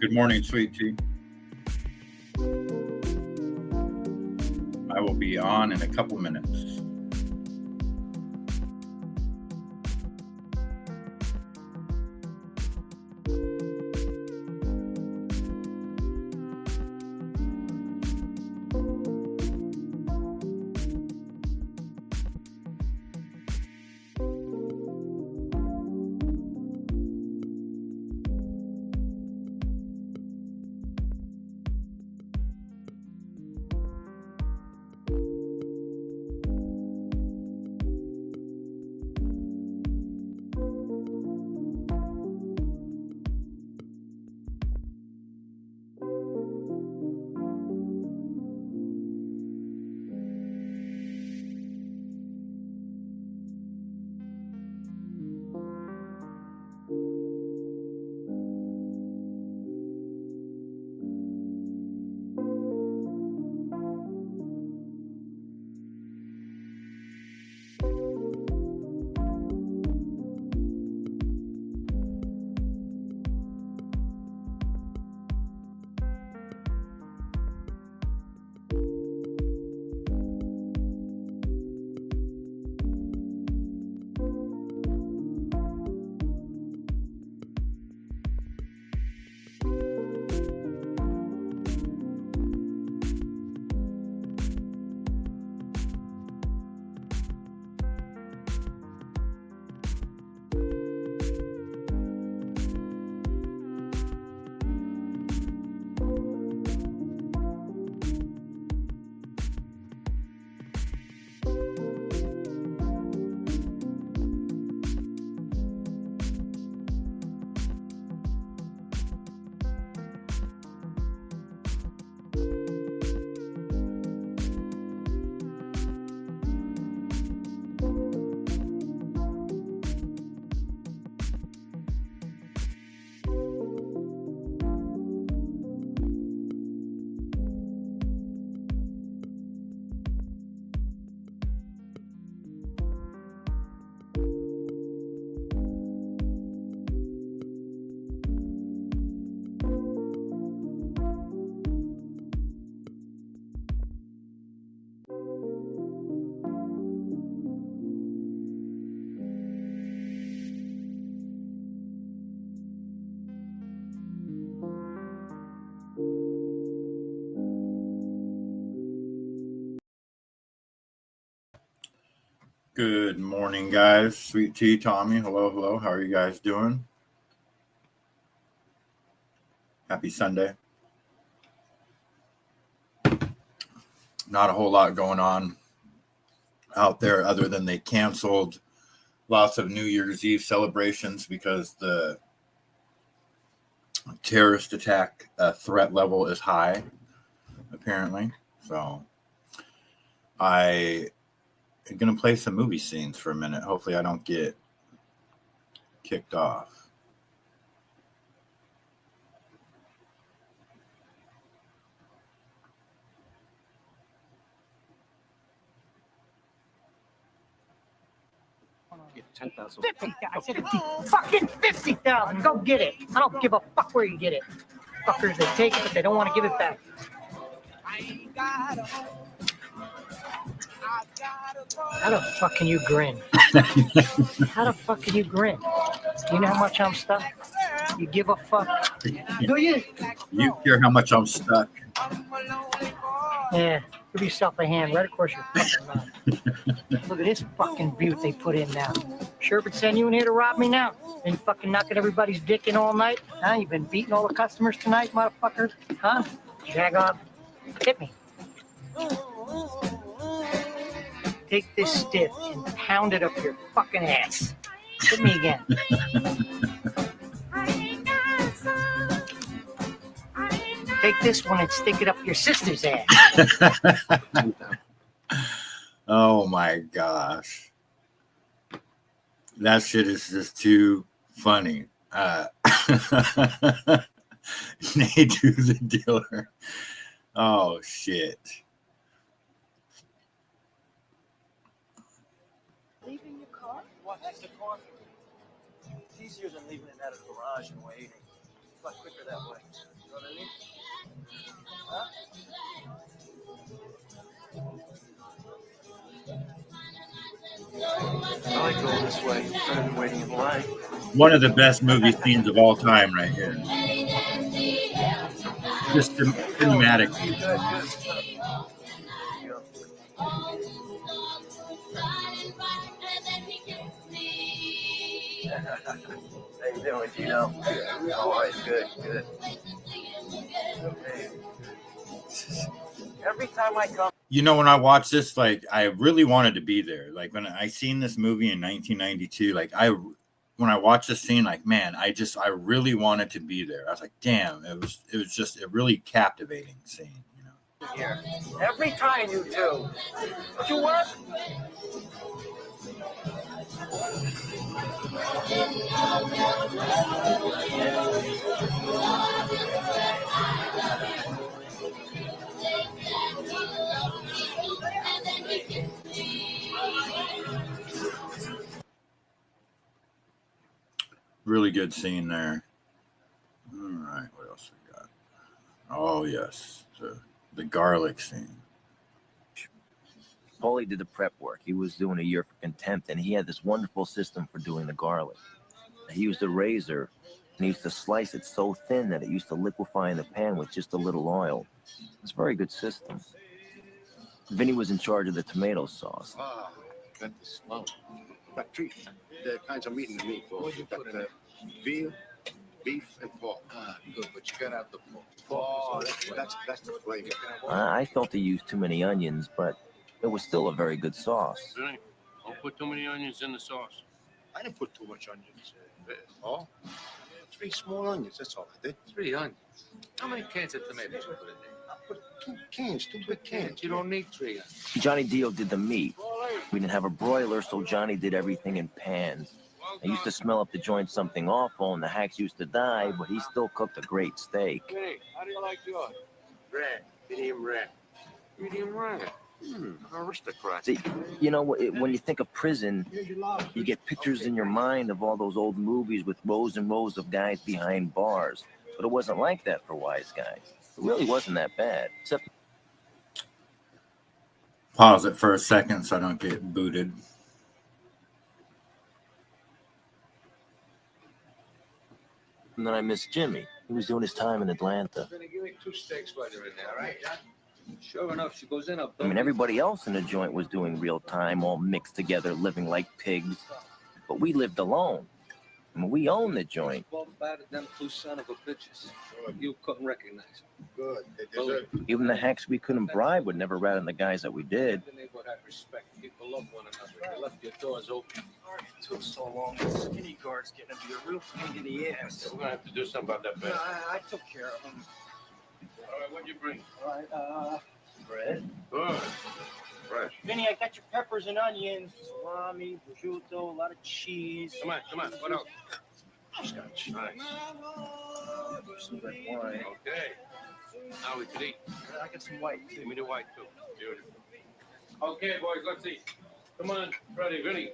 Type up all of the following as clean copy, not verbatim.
Good morning, sweet tea. I will be on in a couple minutes. Good morning, guys. Sweet tea, Tommy. Hello. How are you guys doing? Happy Sunday. Not a whole lot going on out there other than they canceled lots of New Year's Eve celebrations because the terrorist attack threat level is high, apparently. So I'm going to play some movie scenes for a minute. Hopefully I don't get kicked off. $10,000. 50,000. I said fucking 50,000. Go get it. I don't give a fuck where you get it. Fuckers, they take it, but they don't want to give it back. How the fuck can you grin? How the fuck can you grin? You know how much I'm stuck? You give a fuck? Do you? You care how much I'm stuck. Yeah. Give yourself a hand right across your fucking mouth. Look at this fucking butte they put in now. Sherbert sent you in here to rob me now? Been fucking knocking everybody's dick in all night? Huh? You been beating all the customers tonight, motherfuckers? Huh? Jag off. Hit me. Take this stiff and pound it up your fucking ass. Hit me again. Take this one and stick it up your sister's ass. Oh my gosh. That shit is just too funny. Nate to the dealer. Oh shit. Leaving your car? What? The car? It's easier than leaving it at a garage and waiting. lot quicker that way. You know what I mean? Huh? I like going this way rather than waiting in line. One of the best movie scenes of all time, right here. Just cinematically. How you doing, Gino? All right, good. Every time I come. You know, when I watched this, like, I really wanted to be there. Like, when I seen this movie in 1992, like, when I watched this scene, like, man, I really wanted to be there. I was like, damn, it was just a really captivating scene, you know. Here. Every time you do. Don't you work? Really good scene there. All right, what else we got? Oh, yes, the garlic scene. Paulie did the prep work. He was doing a year for contempt, and he had this wonderful system for doing the garlic. He used a razor, and he used to slice it so thin that it used to liquefy in the pan with just a little oil. It's a very good system. Vinny was in charge of the tomato sauce. Ah, got the smell. Got three kinds of meat in the meatballs. What'd you got put in it? veal, beef, and pork. Ah, good, but you got out the pork. Oh, that's the flavor. I felt he used too many onions, but it was still a very good sauce. Vinny, don't put too many onions in the sauce. I didn't put too much onions. Oh, 3 small onions. That's all I did. 3 onions. How many cans of tomatoes you put in there? I put 2 cans, 2 big cans. You don't need 3 onions. Johnny Dio did the meat. We didn't have a broiler, so Johnny did everything in pans. I used to smell up the joint something awful, and the hacks used to die, but he still cooked a great steak. Vinny, how do you like yours? Rare, medium rare. Medium rare. Aristocrat. See, you know, when you think of prison, you get pictures in your mind of all those old movies with rows and rows of guys behind bars. But it wasn't like that for Wise Guys. It really wasn't that bad. Except Pause it for a second so I don't get booted. and then I missed Jimmy. He was doing his time in Atlanta. Vinny, give me 2 steaks while you're in there, all right? Sure enough, she goes in up. I mean, everybody else in the joint was doing real time, all mixed together, living like pigs. But we lived alone. I mean, we owned the joint. Both battered them 2 son of a bitches. You couldn't recognize them. Good. They deserve it. Even the hacks we couldn't bribe would never rat on the guys that we did. The neighborhood had respect. People love one another. They left your doors open. It took so long. The skinny guard's getting to be a real pain in the ass. We're gonna have to do something about that, No, Ben. I took care of him. All right, what'd you bring? All right, bread. Good. Fresh. Vinny, I got your peppers and onions, salami, prosciutto, a lot of cheese. Come on. What else? Scotch. Nice. Some red wine. Okay. Now we can eat. I got some white Give too. me the white too. Beautiful. Okay, boys, let's eat. Come on, Freddie, Vinny.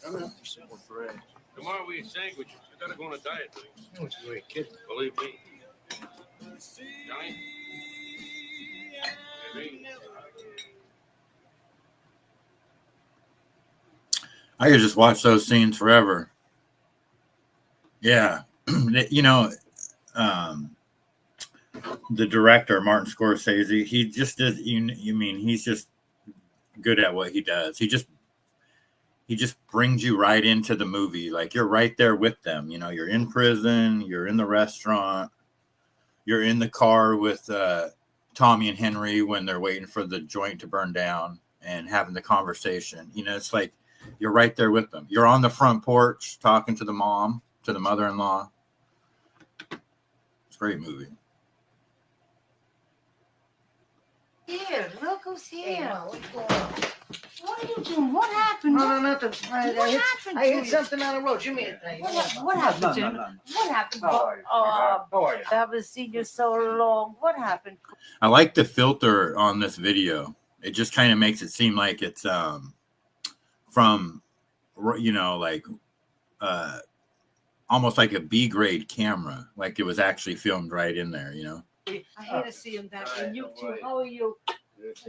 I'm gonna have some more bread. Tomorrow we eat sandwiches. I gotta go on a diet, please. Oh, it's great, kid. Believe me. Johnny? Vinny? I could just watch those scenes forever. Yeah. You know, the director, Martin Scorsese, he just does, you mean, he's just good at what he does. He just brings you right into the movie. Like, you're right there with them. You know, you're in prison, you're in the restaurant, you're in the car with Tommy and Henry when they're waiting for the joint to burn down and having the conversation. You know, it's like you're right there with them. You're on the front porch talking to the mom, to the mother-in-law. It's a great movie. Here, look who's Hey, here. Ma, what's going on? What are you doing? What happened? No, nothing. What happened I to hit you? something on the road. Give me a thing. What happened to you? What happened? How are you? Oh, How are you? I haven't seen you so long. What happened? I like the filter on this video. It just kind of makes it seem like it's from, you know, like almost like a B grade camera, like it was actually filmed right in there, you know. I hate to see him that way. And you too. How are you?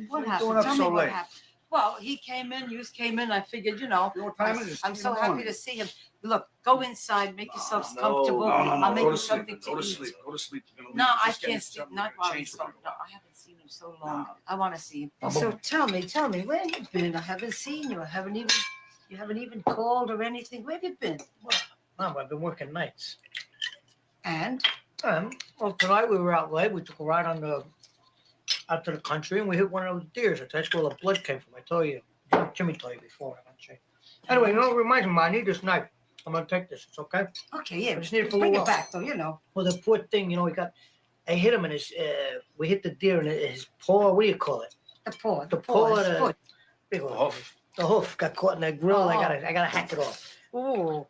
What Doing happened? up Tell so me what late? happened. Well, he came in, you came in. I figured, you know, What time is it? I'm It's so 3 in the happy morning. to see him. Look, go inside, make yourselves No, comfortable. no, I'll make go you to sleep. something Go to to eat. sleep. Go to sleep. You're gonna No, leave. I Just get can't into sleep. something, Not you're gonna while change he's for gone. you. No, I haven't seen him so long. No. I want to see him. No, So but- tell me, where you been? I haven't seen you. You haven't even called or anything. Where have you been? Mom, I've been working nights. And Well, tonight we were out late. We took a ride out to the country, and we hit one of those deers. That's where the blood came from. I told you. Jimmy told you before. I'm not sure. Anyway, you know what reminds me, Ma, I need this knife. I'm gonna take this. It's okay. okay, yeah, I just need it for a bring little it while. back though. You know. Well, the poor thing, you know, I hit him in his. We hit the deer in his paw. What do you call it? The paw. The paw. his foot. Big The one. hoof. The hoof got caught in that grill. Oh. I gotta hack it off. Ooh.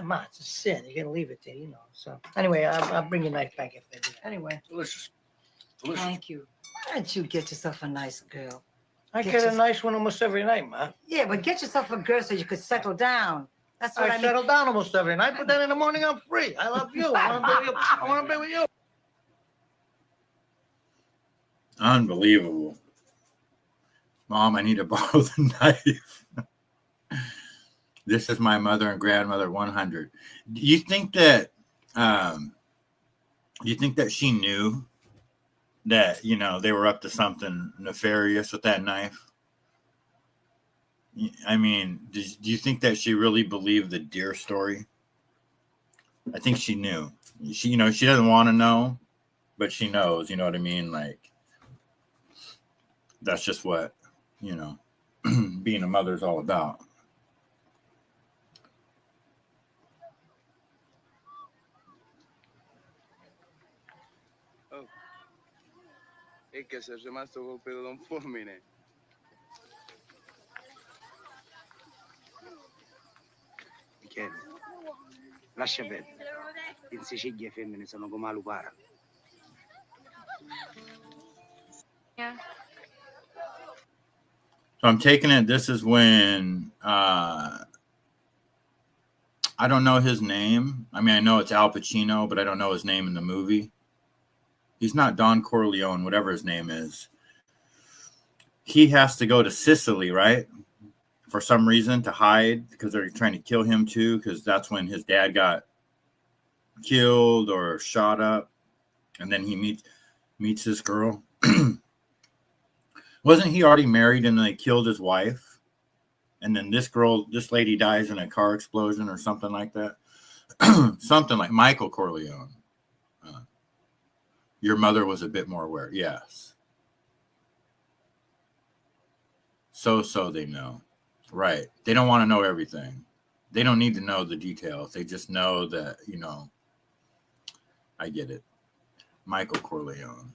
Ma, it's a sin. You gotta leave it there, you know. So anyway, I'll bring your knife back if they do. Anyway, Delicious. Delicious. Thank you. Why don't you get yourself a nice girl? I Get get a your- nice one almost every night, Ma. Yeah, but get yourself a girl so you could settle down. That's what I I mean. settle down almost every night, but then in the morning I'm free. I love you. I want to be with you. Unbelievable. Mom, I need to borrow the knife. This is my mother and grandmother 100. Do you think that she knew that, you know, they were up to something nefarious with that knife? I mean, do you think that she really believed the deer story? I think she knew. She, you know, she doesn't want to know, but she knows, you know what I mean? Like, that's just what, you know, being a mother is all about. E che sei rimasto colpito da un fulmine. Michele, lascia perdere. In Sicilia le femmine sono come la lupara. Yeah. So I'm taking it. This is when I don't know his name. I mean, I know it's Al Pacino, but I don't know his name in the movie. He's not Don Corleone, whatever his name is. He has to go to Sicily, right? For some reason to hide because they're trying to kill him too, because that's when his dad got killed or shot up. And then he meets this girl. Wasn't he already married and they killed his wife? And then this lady dies in a car explosion or something like that. Something like Michael Corleone. Your mother was a bit more aware. Yes. So they know. Right. They don't want to know everything. They don't need to know the details. They just know that, you know, I get it. Michael Corleone.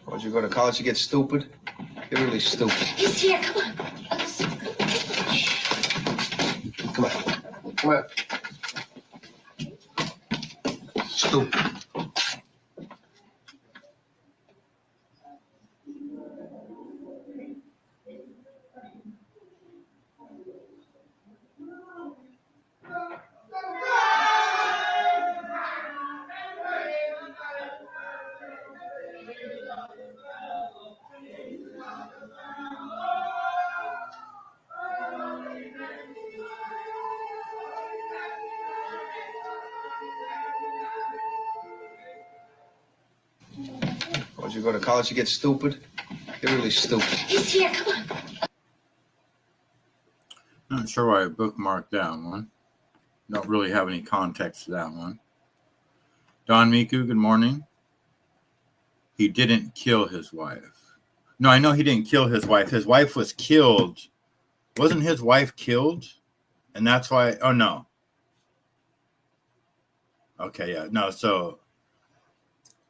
Once you go to college, you get stupid. You're really stupid. He's here. Come on. Come on. Come on. Stupid. Once you go to college, you get stupid. You're really stupid. He's here. Come on. Not sure why I bookmarked that one. Don't really have any context to that one. Don Miku, good morning. He didn't kill his wife. No, I know he didn't kill his wife. His wife was killed. Wasn't his wife killed? And that's why, oh no. Okay, yeah. No, so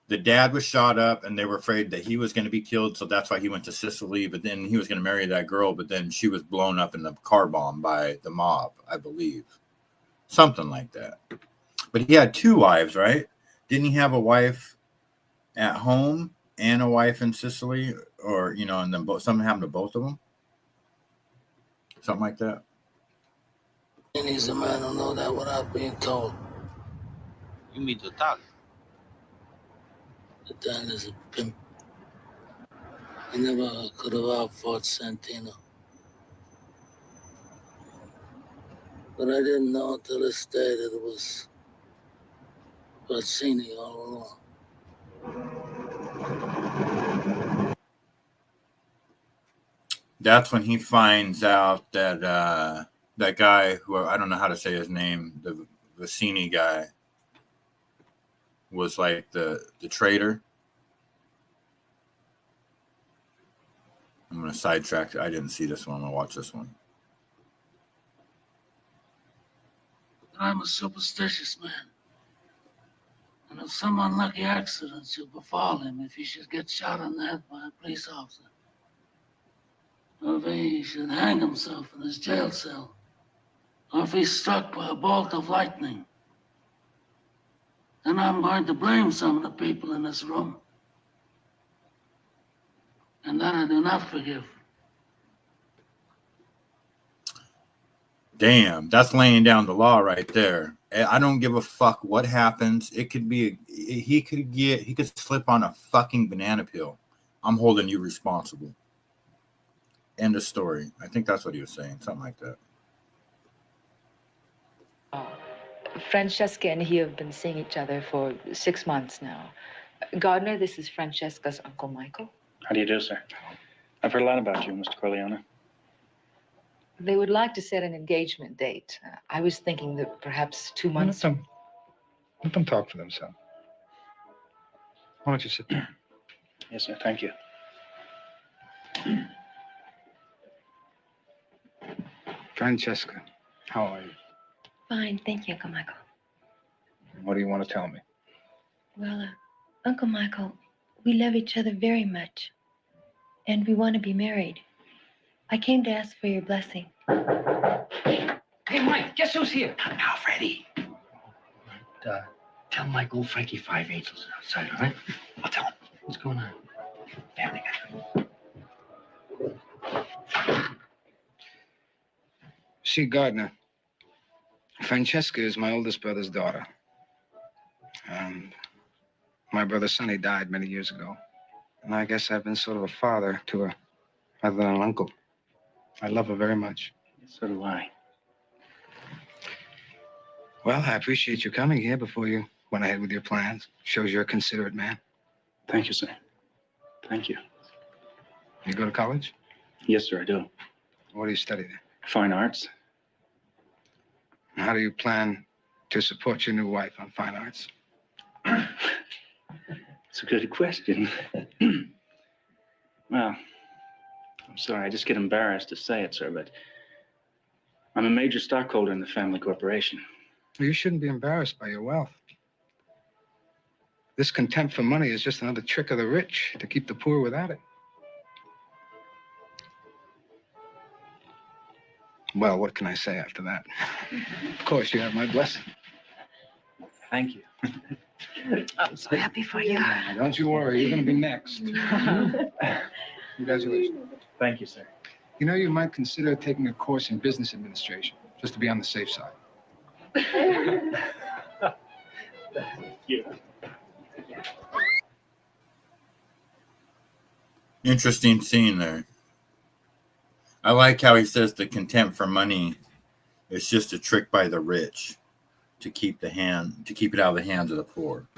the dad was shot up and they were afraid that he was going to be killed. So that's why he went to Sicily. But then he was going to marry that girl. But then she was blown up in the car bomb by the mob, I believe. Something like that. But he had two wives, right? Didn't he have a wife at home and a wife in Sicily? Or, you know, and then something happened to both of them? Something like that. And he's a man who know that without being told. You mean total? The Dan is a pimp. I never could have outfought Santino. But I didn't know until this day that it was Bazzini all along. That's when he finds out that that guy, who I don't know how to say his name, the Vicini guy, was like the traitor. I'm gonna sidetrack. I didn't see this one. I'm gonna watch this one. I'm a superstitious man. And if some unlucky accident should befall him, if he should get shot on the head by a police officer, or if he should hang himself in his jail cell, or if he's struck by a bolt of lightning, then I'm going to blame some of the people in this room. And that I do not forgive. Damn, that's laying down the law right there. I don't give a fuck what happens. It could be he could slip on a fucking banana peel. I'm holding you responsible. End of story. I think that's what he was saying, something like that. Francesca and he have been seeing each other for 6 months now. Gardner, this is Francesca's Uncle Michael. How do you do, sir? I've heard a lot about you, Mr. Corleone. They would like to set an engagement date. I was thinking that perhaps 2 months. Let them talk for themselves. Why don't you sit down? Yes, sir. Thank you. Francesca, how are you? Fine, thank you, Uncle Michael. What do you want to tell me? Well, Uncle Michael, we love each other very much, and we want to be married. I came to ask for your blessing. Hey, Mike, guess who's here? Now, Freddie. Tell Mike old Frankie 5 Angels outside, all right? I'll tell him. What's going on? Family guy. See, Gardner, Francesca is my oldest brother's daughter. My brother Sonny died many years ago. And I guess I've been sort of a father to her, rather than an uncle. I love her very much. So do I. Well, I appreciate you coming here before you went ahead with your plans. Shows you're a considerate man. Thank you, sir. Thank you. You go to college? Yes, sir, I do. What do you study there? Fine arts. And how do you plan to support your new wife on fine arts? It's a good question. Well, I'm sorry, I just get embarrassed to say it, sir, but I'm a major stockholder in the family corporation. Well, you shouldn't be embarrassed by your wealth. This contempt for money is just another trick of the rich to keep the poor without it. Well, what can I say after that? Of course, you have my blessing. Thank you. I'm so happy for you. Now, don't you worry, you're going to be next. Congratulations. Thank you, sir. You know, you might consider taking a course in business administration, just to be on the safe side. Thank you. Interesting scene there. I like how he says the contempt for money is just a trick by the rich to keep it out of the hands of the poor.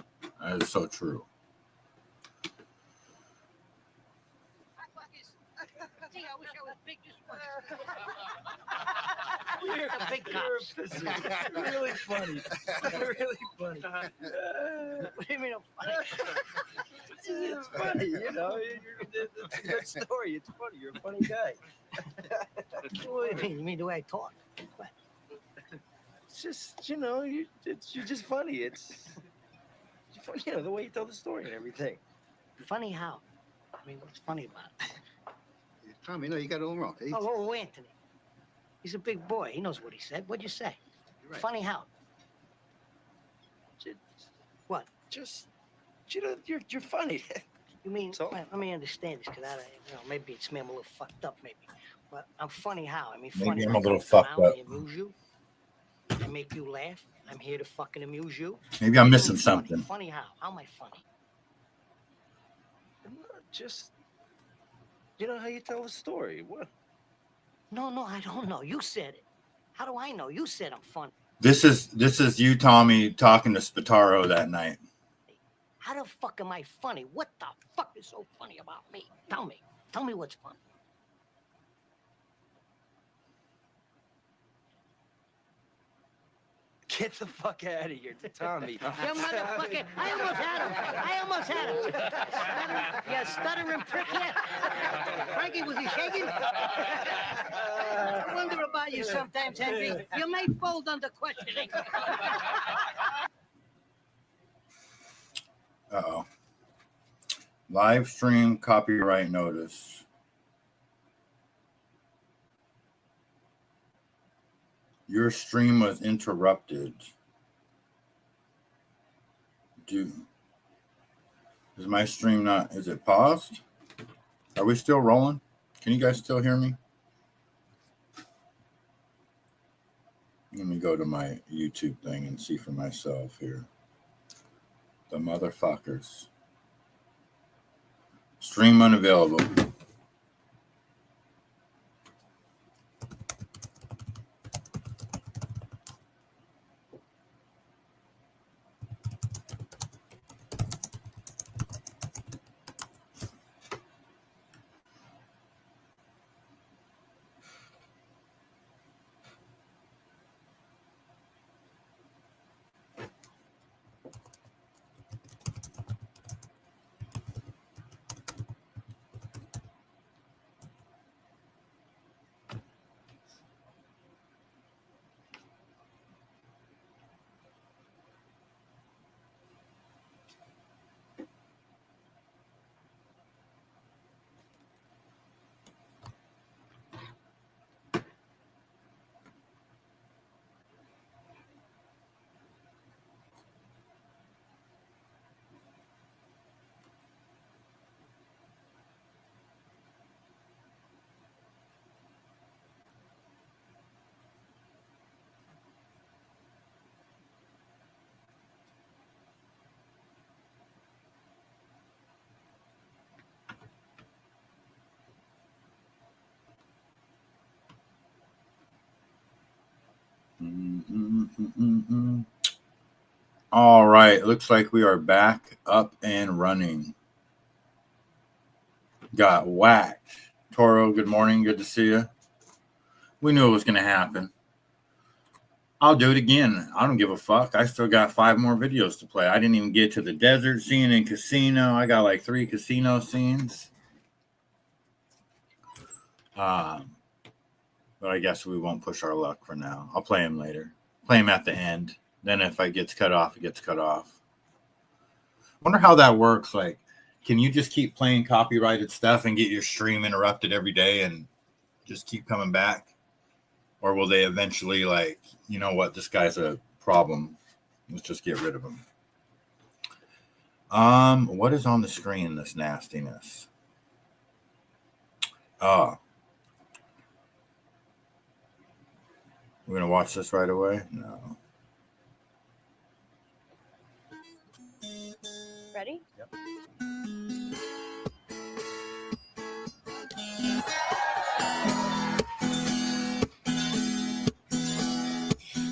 That is so true. You're the big cops. Really funny. Really funny. What do you mean I'm funny? It's funny, you know. It's a good story. It's funny. You're a funny guy. What do you mean? You mean the way I talk? What? It's just, you know, you're just funny. It's, you know, the way you tell the story and everything. Funny how? I mean, what's funny about it? Tommy, no, you got it all wrong. Oh, Anthony. He's a big boy. He knows what he said. What'd you say? Right. Funny how? What? Just, you know, you're funny. You mean, So? let me understand this, because maybe I'm a little fucked up, maybe. But I'm funny how? I mean, Maybe funny. I'm a like little come fucked out up. and amuse you? make you laugh. I'm here to fucking amuse you. Maybe I'm What do you missing mean funny? something. Funny how? How am I funny? Just, you know how you tell a story. What? No, I don't know. You said it. How do I know? You said I'm funny. This is you, Tommy, talking to Spataro that night. How the fuck am I funny? What the fuck is so funny about me? Tell me. Tell me what's funny. Get the fuck out of here, Tommy. You motherfucker. I almost had him. You stuttering prick here. Frankie, was he shaking? I wonder about you sometimes, Henry. You may fold under questioning. Uh-oh. Live stream copyright notice. Your stream was interrupted. Is my stream not, is it paused? Are we still rolling? Can you guys still hear me? Let me go to my YouTube thing and see for myself here. The motherfuckers. Stream unavailable. All right, looks like we are back up and running. Got whacked. Toro, good morning. Good to see you. We knew it was going to happen. I'll do it again. I don't give a fuck. I still got 5 more videos to play. I didn't even get to the desert scene and casino. I got like 3 casino scenes. But I guess we won't push our luck for now. I'll play him later. Play him at the end. Then if it gets cut off, it gets cut off. Wonder how that works. Like, can you just keep playing copyrighted stuff and get your stream interrupted every day and just keep coming back? Or will they eventually, like, you know what, this guy's a problem. Let's just get rid of him. What is on the screen, this nastiness? Oh. We're going to watch this right away? No. Ready? Yep.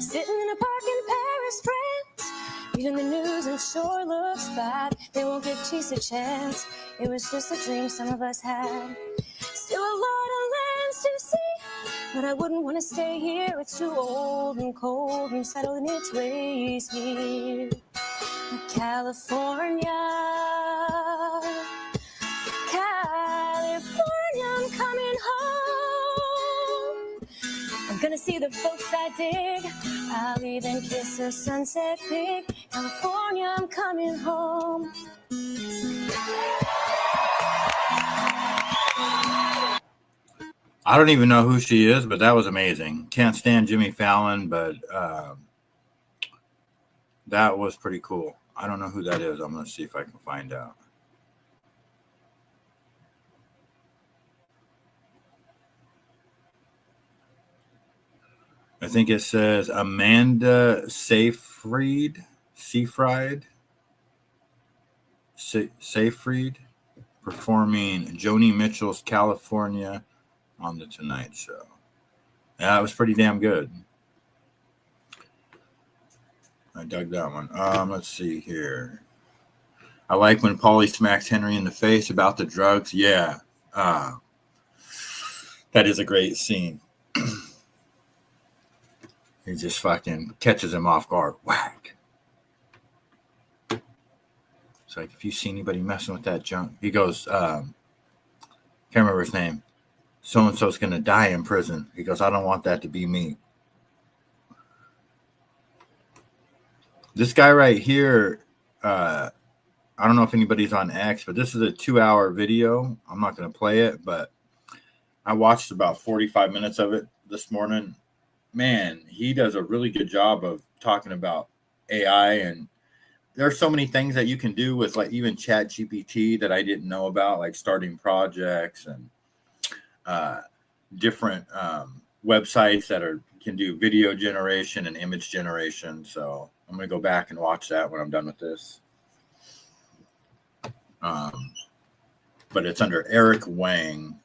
Sitting in a park in Paris, France, reading the news and sure looks bad. They won't give peace a chance. It was just a dream some of us had. Still a lot of lands to see, but I wouldn't want to stay here. It's too old and cold and settled in its ways here. California, I'm coming home. I'm gonna see the folks I dig. I'll even kiss a sunset pig. California, I'm coming home. I don't even know who she is, but that was amazing. Can't stand Jimmy Fallon, but that was pretty cool. I don't know who that is. I'm going to see if I can find out. think it says Amanda Seyfried, performing Joni Mitchell's California on The Tonight Show. Yeah, it was pretty damn good. I dug that one. Let's see here. I like when Paulie smacks Henry in the face about the drugs. Yeah. That is a great scene. He just fucking catches him off guard. Whack. It's like, if you see anybody messing with that junk, he goes, can't remember his name. So-and-so's going to die in prison. He goes, I don't want that to be me. This guy right here, I don't know if anybody's on X, but this is a 2-hour video. I'm not going to play it, but I watched about 45 minutes of it this morning. Man, he does a really good job of talking about AI, and there's so many things that you can do with like even Chat GPT that I didn't know about, like starting projects and different websites that can do video generation and image generation. So I'm going to go back and watch that when I'm done with this. But it's under Eric Wang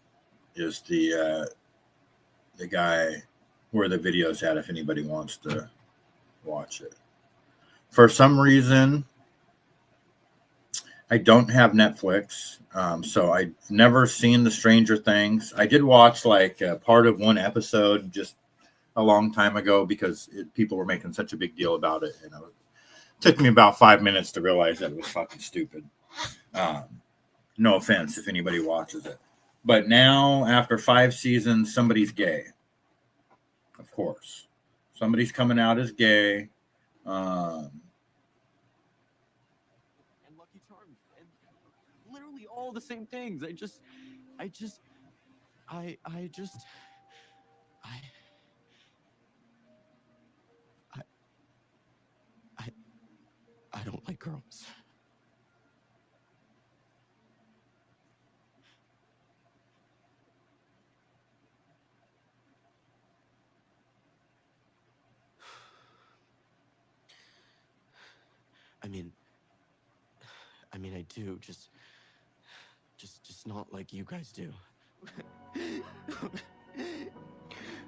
is the guy where the video's at if anybody wants to watch it. For some reason, I don't have Netflix, so I've never seen the Stranger Things. I did watch like part of one episode just a long time ago because people were making such a big deal about it. And it took me about 5 minutes to realize that it was fucking stupid. No offense if anybody watches it. But now, after 5 seasons, somebody's gay. Of course. Somebody's coming out as gay. And Lucky Charms. And literally all the same things. I don't like girls. I mean, I do, just not like you guys do.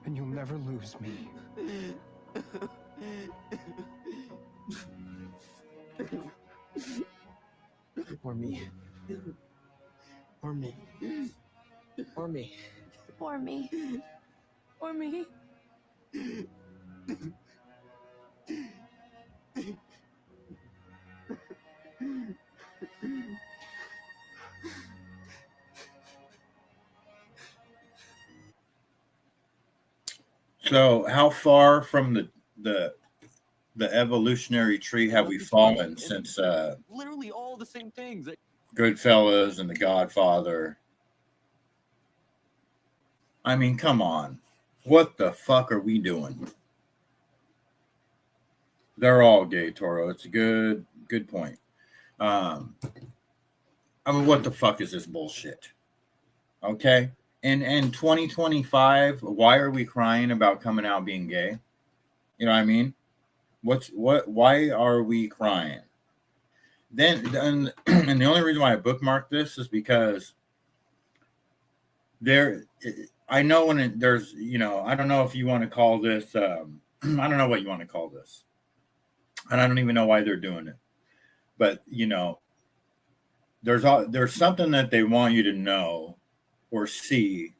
And you'll never lose me. Or me. Or me. Or me. Or me. Or me. So, how far from the evolutionary tree have we fallen since Literally all the same things. Goodfellas and The Godfather? I mean, come on. What the fuck are we doing? They're all gay, Toro. It's a good point. I mean, what the fuck is this bullshit? Okay? In 2025, why are we crying about coming out being gay? You know what I mean? Why are we crying? Then and the only reason why I bookmarked this is because I know when there's, I don't know if you want to call this, I don't know what you want to call this. And I don't even know why they're doing it. But, there's something that they want you to know or see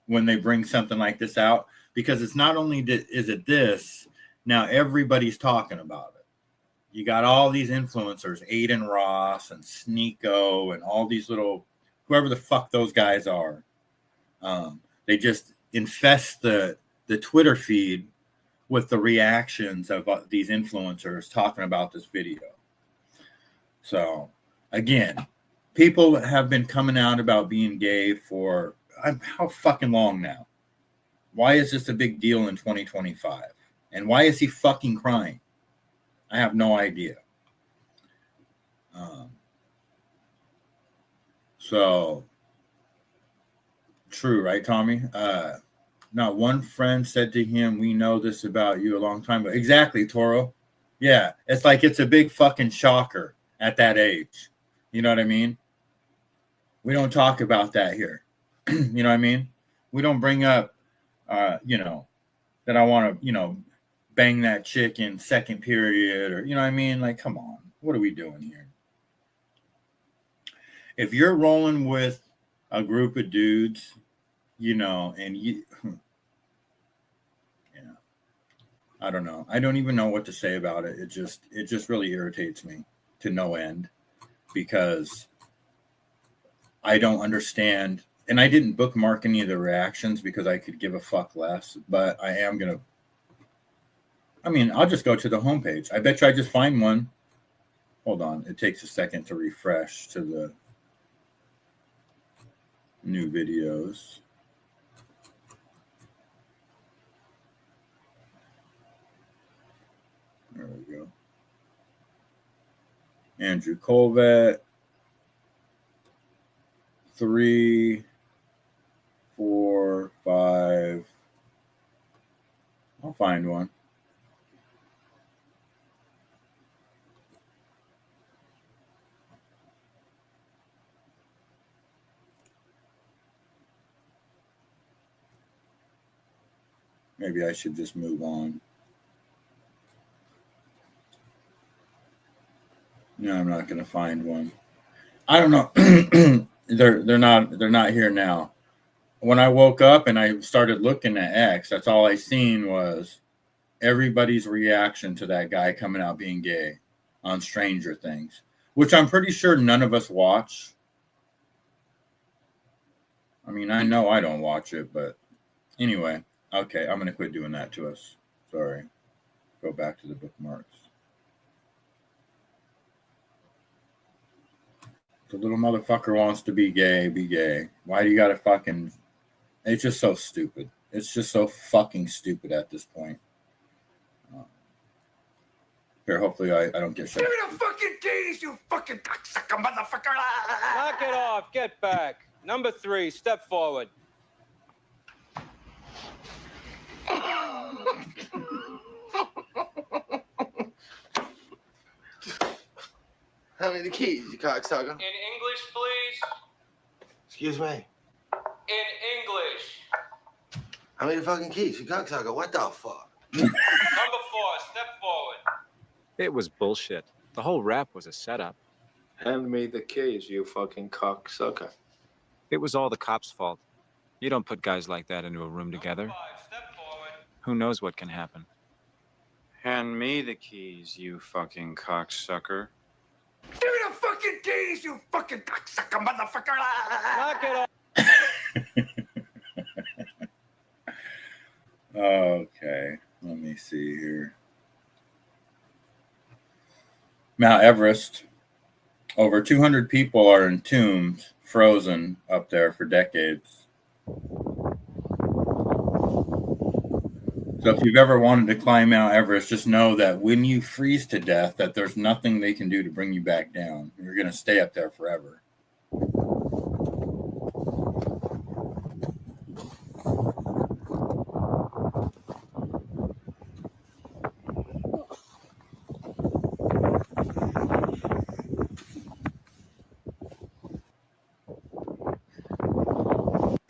when they bring something like this out, because it's not only is it this, now everybody's talking about it. You got all these influencers, Aiden Ross and Sneeko and all these little, whoever the fuck those guys are. They just infest the Twitter feed with the reactions of these influencers talking about this video. So, again, people have been coming out about being gay for how fucking long now? Why is this a big deal in 2025? And why is he fucking crying? I have no idea. So, true, right, Tommy? Not one friend said to him, "We know this about you" a long time ago. Exactly, Toro. Yeah, it's like it's a big fucking shocker at that age. You know what I mean? We don't talk about that here. You know what I mean? We don't bring up, you know, that I want to, you know, bang that chick in second period, or, you know what I mean? Like, come on. What are we doing here? If you're rolling with a group of dudes, you know, and you, yeah, I don't know. I don't even know what to say about it. It just really irritates me to no end, because I don't understand. And I didn't bookmark any of the reactions because I could give a fuck less, but I am going to, I mean, I'll just go to the homepage. I bet you I just find one. Hold on. It takes a second to refresh to the new videos. There we go. Andrew Colvett. 3, 4, 5. I'll find one. Maybe I should just move on. No, I'm not going to find one. I don't know. they're not here now. When I woke up and I started looking at X, that's all I seen was everybody's reaction to that guy coming out being gay on Stranger Things, which I'm pretty sure none of us watch. I mean, I know I don't watch it, but anyway, okay, I'm going to quit doing that to us. Sorry. Go back to the bookmarks. The little motherfucker wants to be gay, be gay. Why do you got to fucking... It's just so stupid. It's just so fucking stupid at this point. Here, hopefully I don't get shut. Give me the fucking keys, you fucking cocksucker motherfucker! Knock it off. Get back. Number 3, step forward. How many keys, you cocksucker? In English, please. Excuse me. In English. How many fucking keys, you cocksucker? What the fuck? Number 4, step forward. It was bullshit. The whole rap was a setup. Hand me the keys, you fucking cocksucker. It was all the cops' fault. You don't put guys like that into a room together. Number 5, step forward. Who knows what can happen? Hand me the keys, you fucking cocksucker. Give me the fucking keys, you fucking cocksucker motherfucker! Knock it off. Okay, let me see here. Mount Everest. Over 200 people are entombed, frozen up there for decades. So if you've ever wanted to climb Mount Everest, just know that when you freeze to death, that there's nothing they can do to bring you back down. You're going to stay up there forever.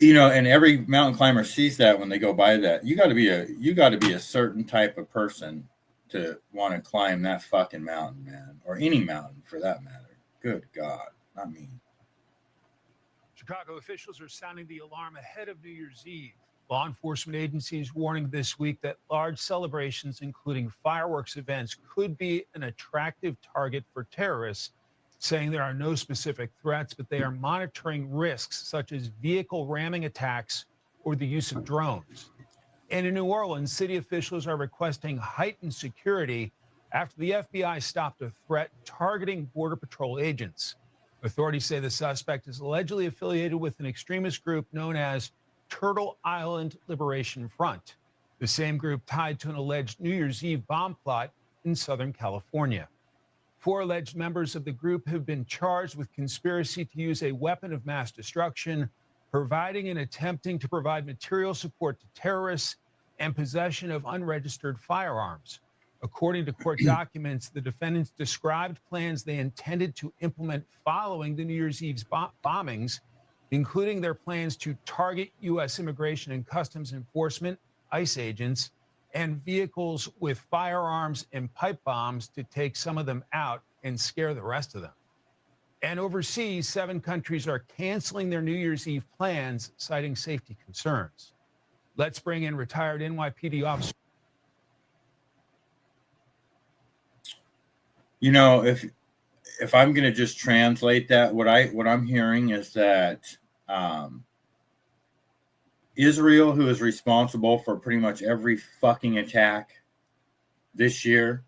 You know, and every mountain climber sees that when they go by that. You got to be a certain type of person to want to climb that fucking mountain, man, or any mountain for that matter. Good God, not me. Chicago officials are sounding the alarm ahead of New Year's Eve. Law enforcement agencies warning this week that large celebrations, including fireworks events, could be an attractive target for terrorists, saying there are no specific threats, but they are monitoring risks such as vehicle ramming attacks or the use of drones. And in New Orleans, city officials are requesting heightened security after the FBI stopped a threat targeting Border Patrol agents. Authorities say the suspect is allegedly affiliated with an extremist group known as Turtle Island Liberation Front, the same group tied to an alleged New Year's Eve bomb plot in Southern California. 4 alleged members of the group have been charged with conspiracy to use a weapon of mass destruction, providing and attempting to provide material support to terrorists, and possession of unregistered firearms. According to court documents, the defendants described plans they intended to implement following the New Year's Eve bombings, including their plans to target U.S. Immigration and Customs Enforcement, ICE agents, and vehicles with firearms and pipe bombs to take some of them out and scare the rest of them. And overseas, 7 countries are canceling their New Year's Eve plans, citing safety concerns. Let's bring in retired NYPD officer. You know, if I'm going to just translate that, what I'm hearing is that Israel, who is responsible for pretty much every fucking attack this year,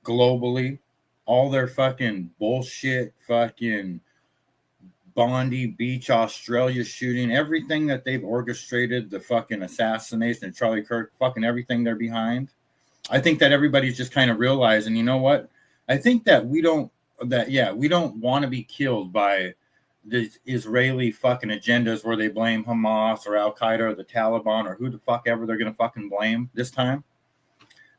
globally, all their fucking bullshit, fucking Bondi Beach, Australia shooting, everything that they've orchestrated, the fucking assassination of Charlie Kirk, fucking everything they're behind. I think that everybody's just kind of realizing, you know what? I think that we don't want to be killed by the Israeli fucking agendas where they blame Hamas or Al Qaeda or the Taliban or who the fuck ever they're gonna fucking blame this time.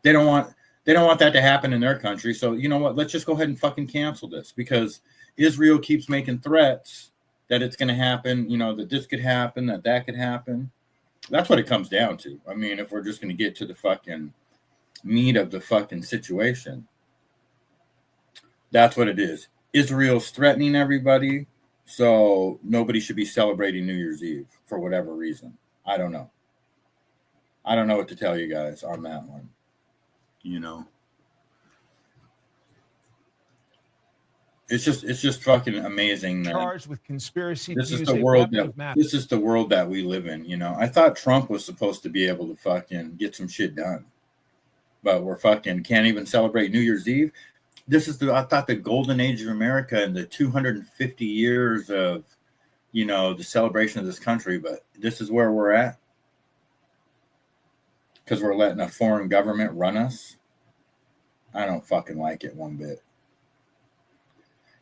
They don't want that to happen in their country. So you know what? Let's just go ahead and fucking cancel this, because Israel keeps making threats that it's gonna happen, you know, that this could happen, that could happen. That's what it comes down to. I mean, if we're just gonna get to the fucking meat of the fucking situation. That's what it is. Israel's threatening everybody, so nobody should be celebrating New Year's Eve for whatever reason. I don't know. I don't know what to tell you guys on that one. You know, it's just fucking amazing. Charged with conspiracy. This is the world that we live in. You know, I thought Trump was supposed to be able to fucking get some shit done, but we're fucking can't even celebrate New Year's Eve. I thought the golden age of America and the 250 years of, you know, the celebration of this country, but this is where we're at because we're letting a foreign government run us. I don't fucking like it one bit.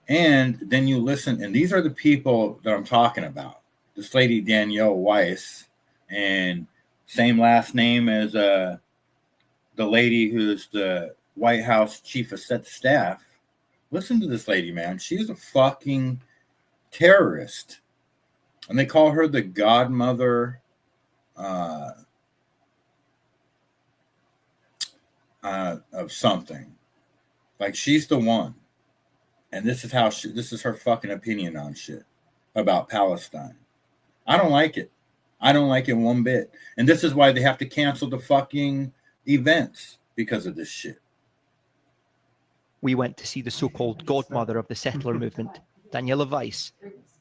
And then you listen, and these are the people that I'm talking about. This lady, Danielle Weiss, and same last name as the lady who's the White House chief of staff. Listen to this lady, man. She's a fucking terrorist. And they call her the godmother of something. Like, she's the one. And this is her fucking opinion on shit about Palestine. I don't like it. I don't like it one bit. And this is why they have to cancel the fucking events, because of this shit. We went to see the so-called godmother of the settler movement, Daniela Weiss,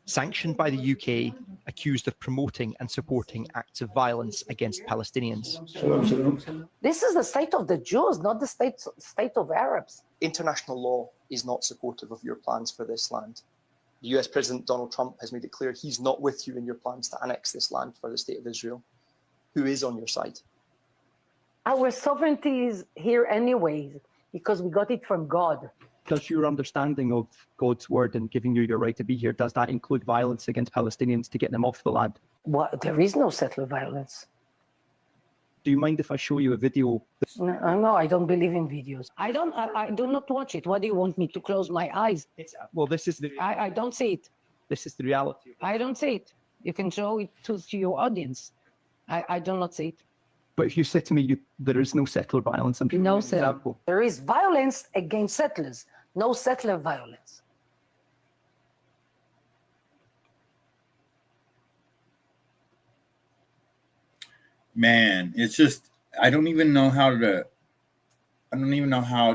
sanctioned by the UK, accused of promoting and supporting acts of violence against Palestinians. This is the state of the Jews, not the state of Arabs. International law is not supportive of your plans for this land. The US President Donald Trump has made it clear he's not with you in your plans to annex this land for the state of Israel. Who is on your side? Our sovereignty is here anyways, because we got it from God. Does your understanding of God's word and giving you your right to be here, does that include violence against Palestinians to get them off the land? What? There is no settler violence. Do you mind if I show you a video? No, I don't believe in videos. I do not watch it. What do you want me to close my eyes? This is the... I don't see it. This is the reality. I don't see it. You can show it to your audience. I do not see it. But if you say to me, there is no settler violence, I'm no settler. There is violence against settlers, no settler violence. Man, it's just, I don't even know how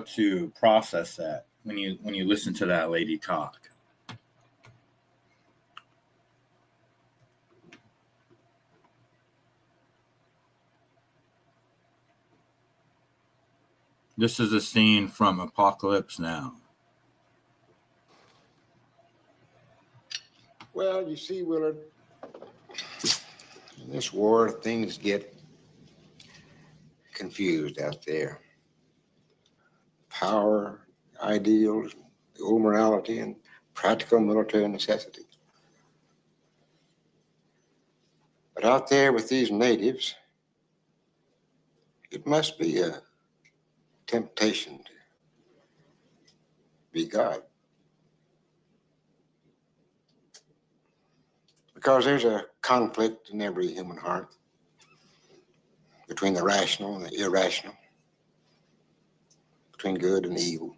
to process that when you listen to that lady talk. This is a scene from Apocalypse Now. Well, you see, Willard, in this war, things get confused out there. Power, ideals, the old morality, and practical military necessity. But out there with these natives, it must be a temptation to be God. Because there's a conflict in every human heart between the rational and the irrational, between good and evil.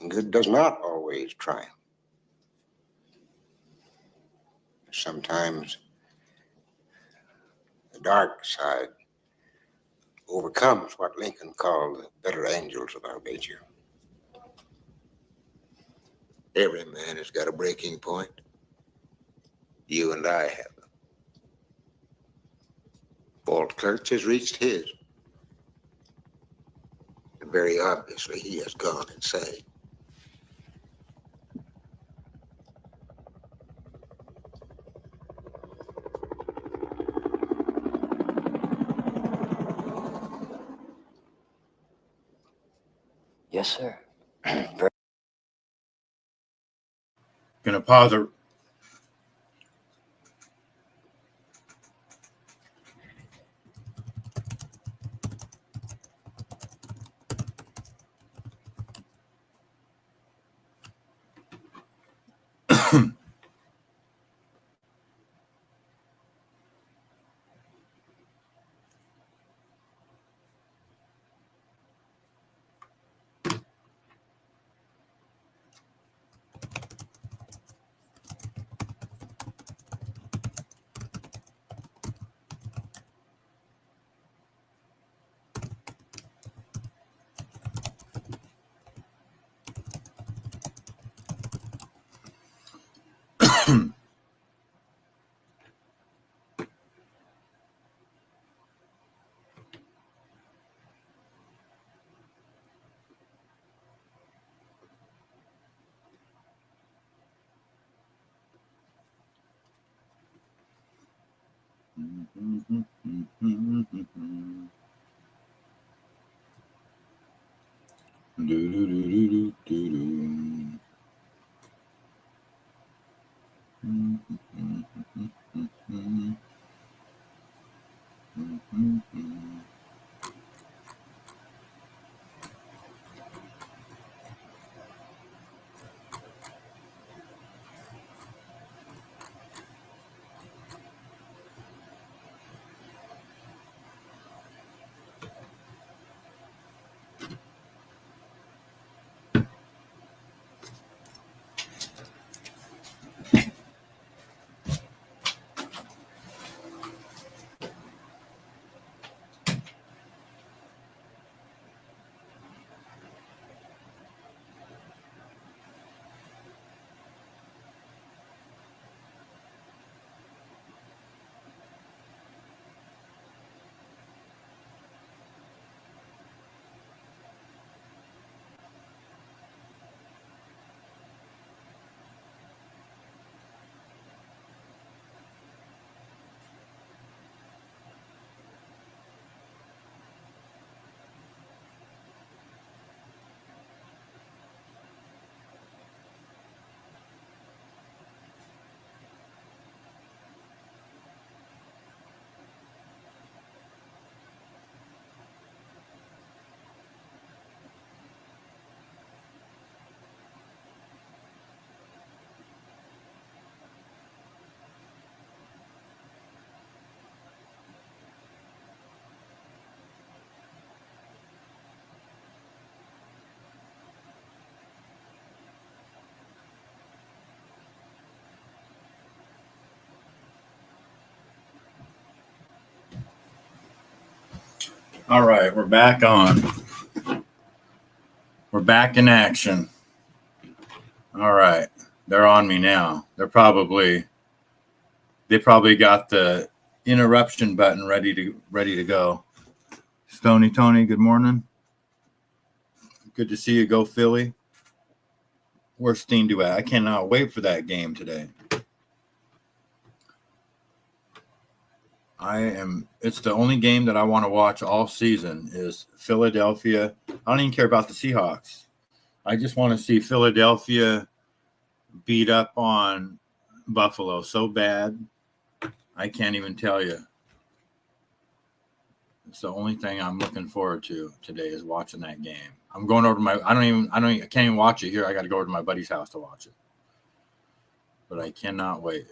And good does not always triumph. Sometimes the dark side overcomes what Lincoln called the better angels of our nature. Every man has got a breaking point. You and I have them. Walt Kurtz has reached his. And very obviously he has gone insane. Yes, sir. Gonna pause it. All right, we're back on. We're back in action. All right, they're on me now. They probably got the interruption button ready to go. Stony Tony, good morning. Good to see you. Go Philly. Where's Steendu at? I cannot wait for that game today. It's the only game that I want to watch all season is Philadelphia. I don't even care about the Seahawks. I just want to see Philadelphia beat up on Buffalo so bad. I can't even tell you. It's the only thing I'm looking forward to today is watching that game. I'm going over to my, I can't even watch it here. I got to go over to my buddy's house to watch it. But I cannot wait.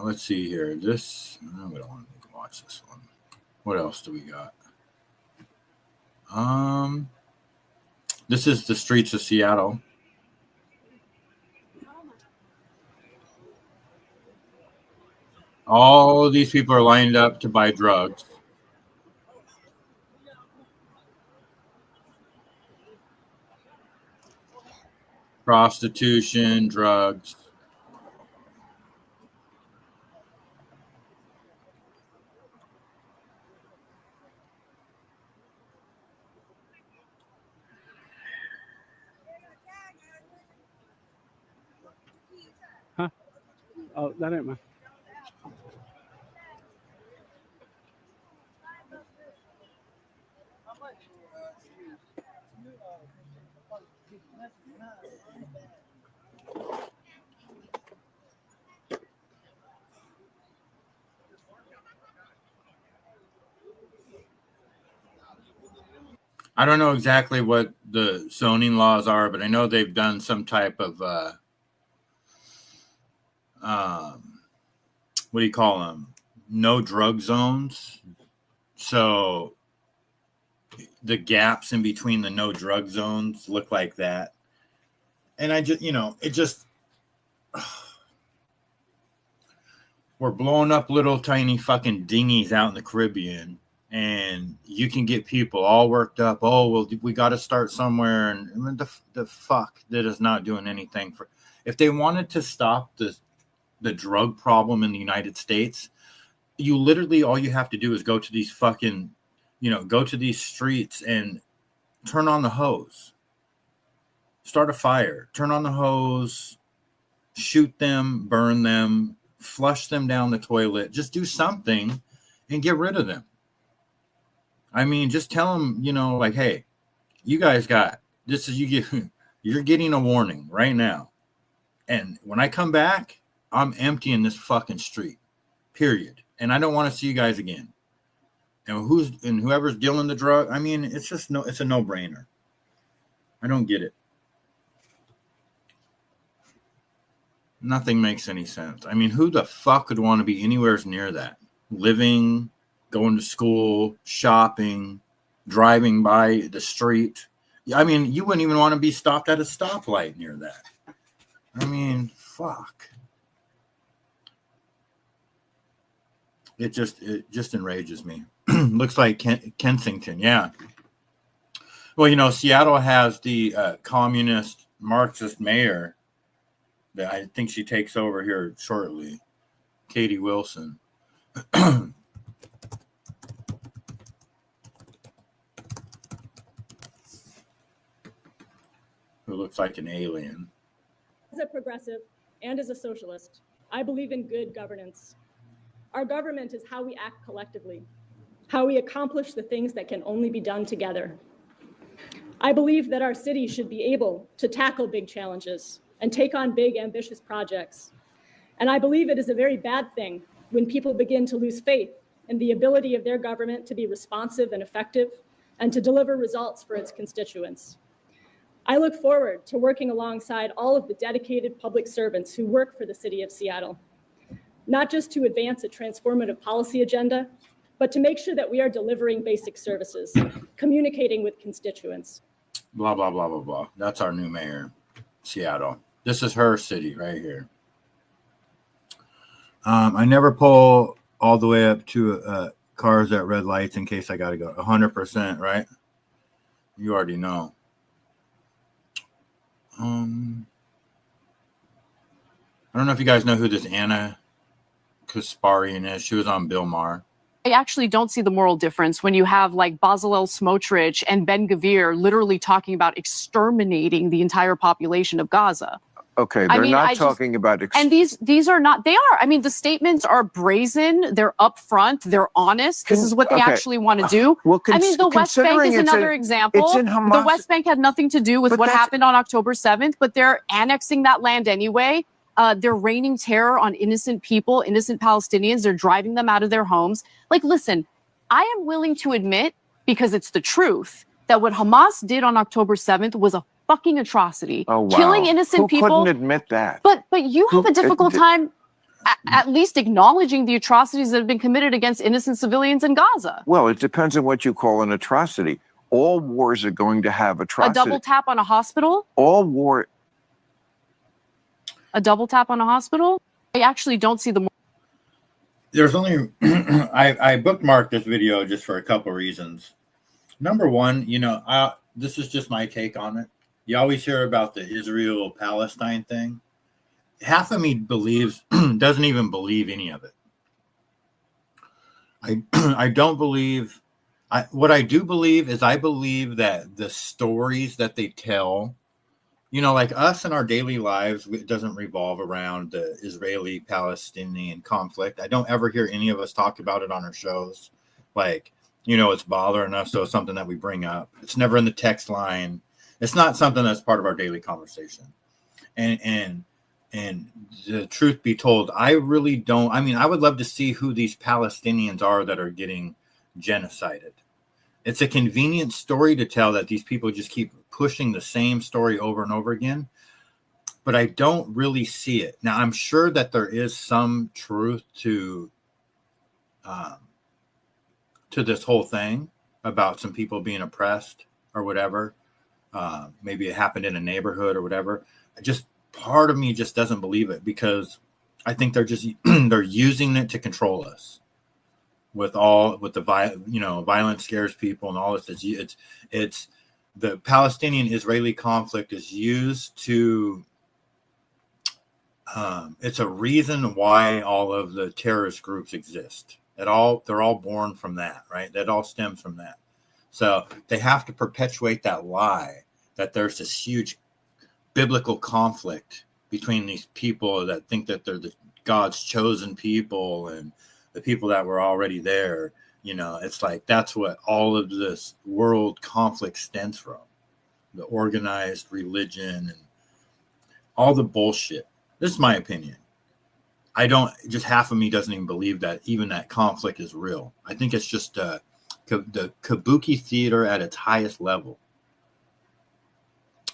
Let's see here. This, we don't want to watch this one. What else do we got? This is the streets of Seattle. All these people are lined up to buy drugs. Prostitution, drugs. Huh? Oh, that ain't mine. I don't know exactly what the zoning laws are, but I know they've done some type of what do you call them? No drug zones. So the gaps in between the no drug zones look like that. And I just, it just, we're blowing up little tiny fucking dinghies out in the Caribbean, and you can get people all worked up. Oh, well, we got to start somewhere. And the fuck, that is not doing anything for, if they wanted to stop the drug problem in the United States, you literally, all you have to do is go to these fucking, go to these streets and turn on the hose, start a fire, turn on the hose, shoot them, burn them, flush them down the toilet, just do something and get rid of them. I mean, just tell them, like, hey, you guys got this, you're getting a warning right now. And when I come back, I'm emptying this fucking street, period. And I don't want to see you guys again. And whoever's dealing the drug, I mean, it's a no-brainer. I don't get it. Nothing makes any sense. I mean, who the fuck would want to be anywhere near that? Living, going to school, shopping, driving by the street. I mean, you wouldn't even want to be stopped at a stoplight near that. I mean, fuck. It just enrages me. Looks like Kensington, yeah. Well, Seattle has the communist Marxist mayor that I think she takes over here shortly, Katie Wilson. Who looks like an alien. As a progressive and as a socialist, I believe in good governance. Our government is how we act collectively, how we accomplish the things that can only be done together. I believe that our city should be able to tackle big challenges and take on big, ambitious projects. And I believe it is a very bad thing when people begin to lose faith in the ability of their government to be responsive and effective and to deliver results for its constituents. I look forward to working alongside all of the dedicated public servants who work for the city of Seattle, not just to advance a transformative policy agenda, but to make sure that we are delivering basic services, communicating with constituents. Blah, blah, blah, blah, blah. That's our new mayor, Seattle. This is her city right here. I never pull all the way up to cars at red lights in case I got to go. 100%, right? You already know. I don't know if you guys know who this Anna Kasparian is. She was on Bill Maher. I actually don't see the moral difference when you have like Bezalel Smotrich and Ben Gvir literally talking about exterminating the entire population of Gaza. Okay, they're not talking about. And these are not. They are. I mean, the statements are brazen. They're upfront. They're honest. This is what they actually want to do. Well, I mean, the West Bank is another example. It's in Hamas. The West Bank had nothing to do with what happened on October 7th, but they're annexing that land anyway. They're raining terror on innocent people, innocent Palestinians. They're driving them out of their homes. Like, listen, I am willing to admit, because it's the truth, that what Hamas did on October 7th was a fucking atrocity. Oh, wow. Killing innocent people. Who couldn't admit that? But you have a difficult time at least acknowledging the atrocities that have been committed against innocent civilians in Gaza. Well, it depends on what you call an atrocity. All wars are going to have atrocity. A double tap on a hospital? A double tap on a hospital? I actually don't see the... There's only... I bookmarked this video just for a couple reasons. Number one, this is just my take on it. You always hear about the Israel-Palestine thing. Half of me doesn't even believe any of it. I don't believe... what I do believe is I believe that the stories that they tell... like us in our daily lives, it doesn't revolve around the Israeli-Palestinian conflict. I don't ever hear any of us talk about it on our shows. Like, it's bothering us, so it's something that we bring up. It's never in the text line. It's not something that's part of our daily conversation. And the truth be told, I really don't. I mean, I would love to see who these Palestinians are that are getting genocided. It's a convenient story to tell that these people just keep pushing the same story over and over again, but I don't really see it. Now, I'm sure that there is some truth to this whole thing about some people being oppressed or whatever. Maybe it happened in a neighborhood or whatever. Part of me just doesn't believe it, because I think they're using it to control us. With the violence scares people and all this. It's the Palestinian-Israeli conflict is used to. It's a reason why all of the terrorist groups exist. They're all born from that, right? That all stems from that. So they have to perpetuate that lie that there's this huge biblical conflict between these people that think that they're the God's chosen people and the people that were already there. It's like that's what all of this world conflict stems from. The organized religion and all the bullshit. This is my opinion. Half of me doesn't even believe that even that conflict is real. I think it's just the kabuki theater at its highest level.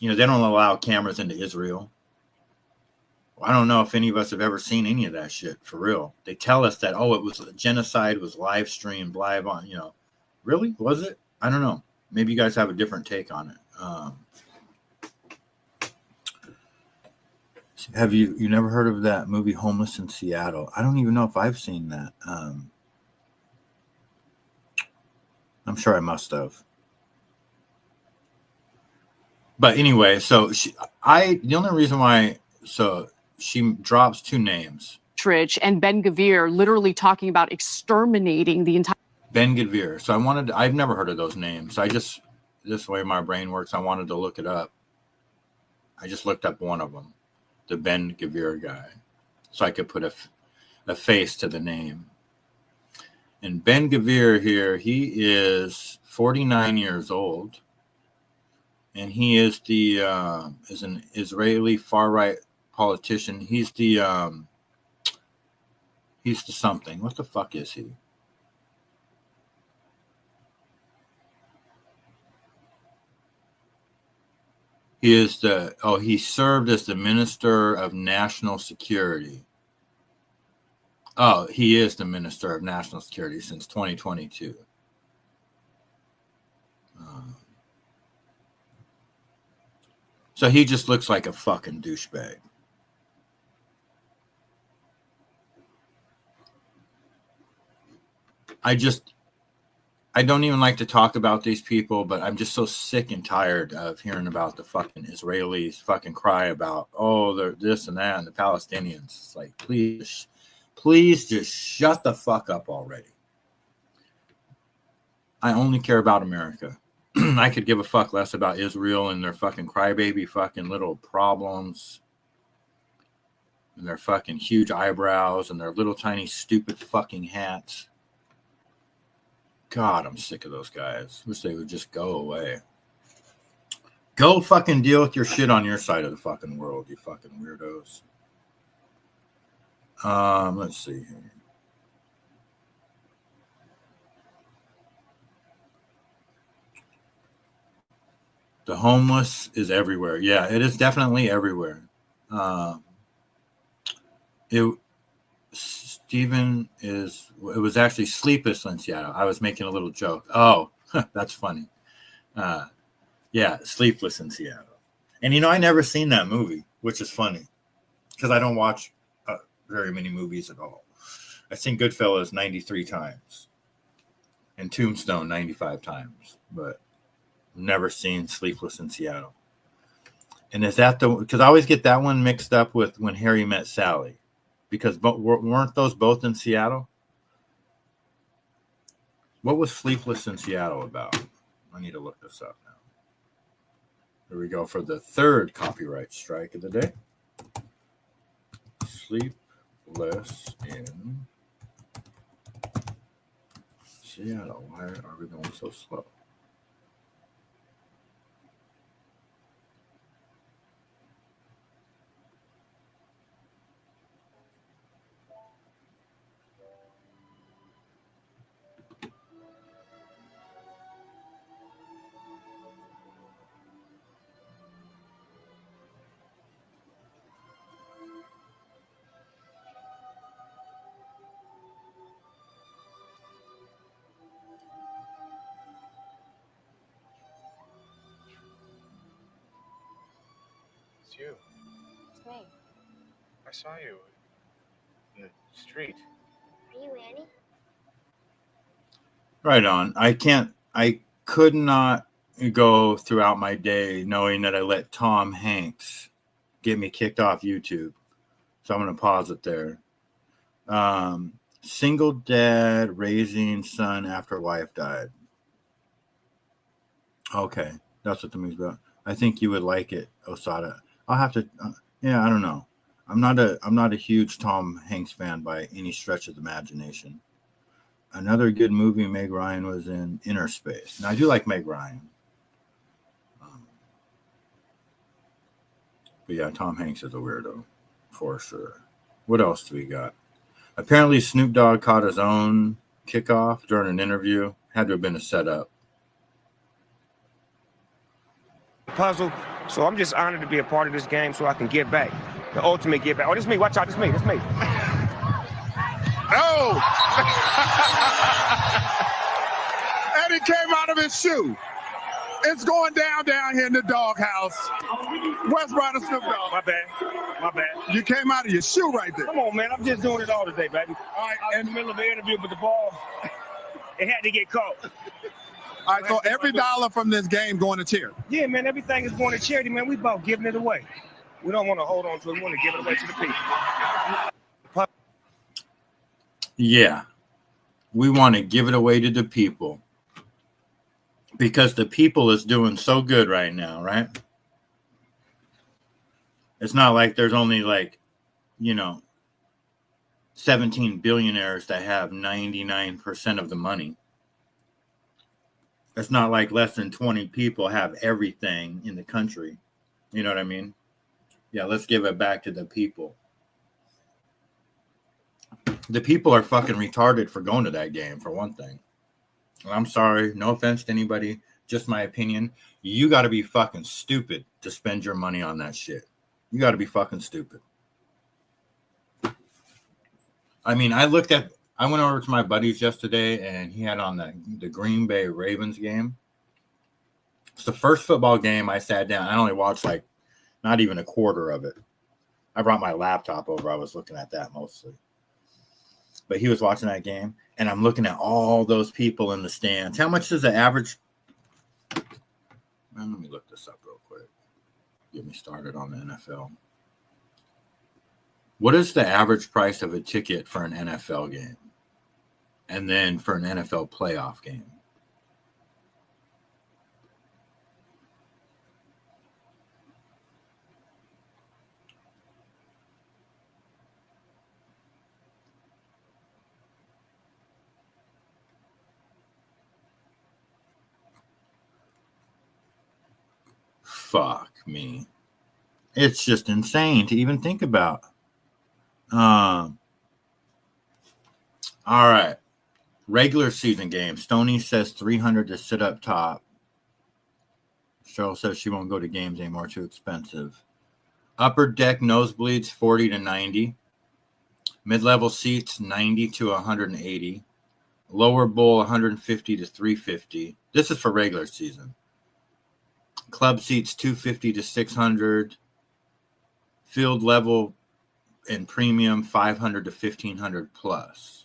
They don't allow cameras into Israel. I don't know if any of us have ever seen any of that shit for real. They tell us that, it was genocide, was live streamed, live on, really? Was it? I don't know. Maybe you guys have a different take on it. Have you never heard of that movie Homeless in Seattle? I don't even know if I've seen that. I'm sure I must have. But anyway, so the only reason why, she drops two names. Trich and Ben Gvir literally talking about exterminating the entire... Ben Gvir. So I've never heard of those names. So this way my brain works, I wanted to look it up. I just looked up one of them, the Ben Gvir guy, so I could put a face to the name. And Ben Gvir here, he is 49 years old. And he is is an Israeli far-right politician. He's the something. What the fuck is he? He is he served as the Minister of National Security. Oh, he is the Minister of National Security since 2022. So he just looks like a fucking douchebag. I don't even like to talk about these people, but I'm just so sick and tired of hearing about the fucking Israelis fucking cry about, they're this and that, and the Palestinians. It's like, please just shut the fuck up already. I only care about America. I could give a fuck less about Israel and their fucking crybaby fucking little problems and their fucking huge eyebrows and their little tiny stupid fucking hats. God, I'm sick of those guys. Wish they would just go away. Go fucking deal with your shit on your side of the fucking world, you fucking weirdos. Let's see here. The homeless is everywhere. Yeah, it is definitely everywhere. It was actually Sleepless in Seattle. I was making a little joke. Oh, that's funny. Yeah, Sleepless in Seattle. And I never seen that movie, which is funny because I don't watch very many movies at all. I've seen Goodfellas 93 times and Tombstone 95 times, but never seen Sleepless in Seattle. And is that because I always get that one mixed up with When Harry Met Sally, because weren't those both in Seattle? What was Sleepless in Seattle about? I need to look this up now. Here we go for the third copyright strike of the day. Sleepless in Seattle. Why are we going so slow? It's you. It's me. I saw you in the street. Are you Annie? Right on. I could not go throughout my day knowing that I let Tom Hanks get me kicked off YouTube. So I'm going to pause it there. Single dad raising son after wife died. Okay, that's what the movie's about. I think you would like it, Mossada. I'll have to. Yeah, I don't know. I'm not a huge Tom Hanks fan by any stretch of the imagination. Another good movie Meg Ryan was in, Inner Space. Now I do like Meg Ryan. But yeah, Tom Hanks is a weirdo for sure. What else do we got? Apparently Snoop Dogg caught his own kickoff during an interview. Had to have been a setup. Puzzle. So I'm just honored to be a part of this game so I can get back. The ultimate get back. Oh, this is me. Watch out. This is me. This is me. Oh! And it came out of his shoe. It's going down here in the doghouse. West Rider Snoop Dogg. My bad. My bad. You came out of your shoe right there. Come on, man. I'm just doing it all today, baby. All right. I was in the middle of the interview, but the ball, it had to get caught. All right, so every dollar from this game going to charity. Yeah, man, everything is going to charity, man. We about giving it away. We don't want to hold on to it. We want to give it away to the people. Yeah. We want to give it away to the people. Because the people is doing so good right now, right? It's not like there's only 17 billionaires that have 99% of the money. It's not like less than 20 people have everything in the country. You know what I mean? Yeah, let's give it back to the people. The people are fucking retarded for going to that game, for one thing. I'm sorry, no offense to anybody, just my opinion. You got to be fucking stupid to spend your money on that shit. You got to be fucking stupid. I mean, I went over to my buddies yesterday and he had on the Green Bay Ravens game. It's the first football game I sat down. I only watched not even a quarter of it. I brought my laptop over. I was looking at that mostly. But he was watching that game, and I'm looking at all those people in the stands. How much is the average? Let me look this up real quick. Get me started on the NFL. What is the average price of a ticket for an NFL game? And then for an NFL playoff game? Fuck me. It's just insane to even think about. All right. Regular season game. Stoney says 300 to sit up top. Cheryl says she won't go to games anymore. Too expensive. Upper deck nosebleeds 40 to 90. Mid-level seats 90 to 180. Lower bowl 150 to 350. This is for regular season. Club seats 250 to 600. Field level and premium 500 to 1500 plus.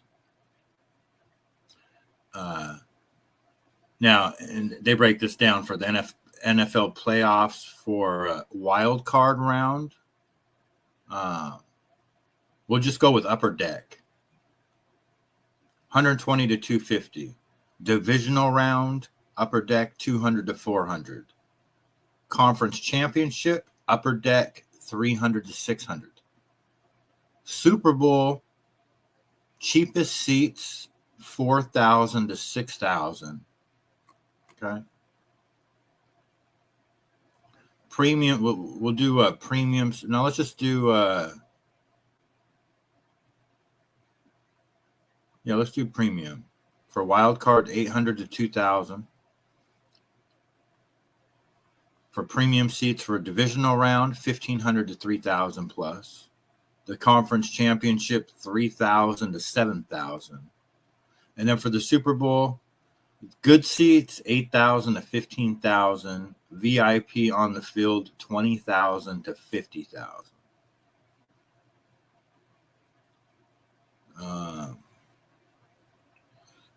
Now, and they break this down for the NFL playoffs for wild card round. We'll just go with upper deck. 120 to 250. Divisional round, upper deck 200 to 400. Conference championship, upper deck 300 to 600. Super Bowl, cheapest seats 4,000 to 6,000. Okay. Premium, we'll do premiums. Now let's just do let's do premium. For wild card, 800 to 2,000. For premium seats for a divisional round, 1,500 to 3,000 plus. The conference championship, 3,000 to 7,000. And then for the Super Bowl, good seats, 8,000 to 15,000. VIP on the field, 20,000 to 50,000.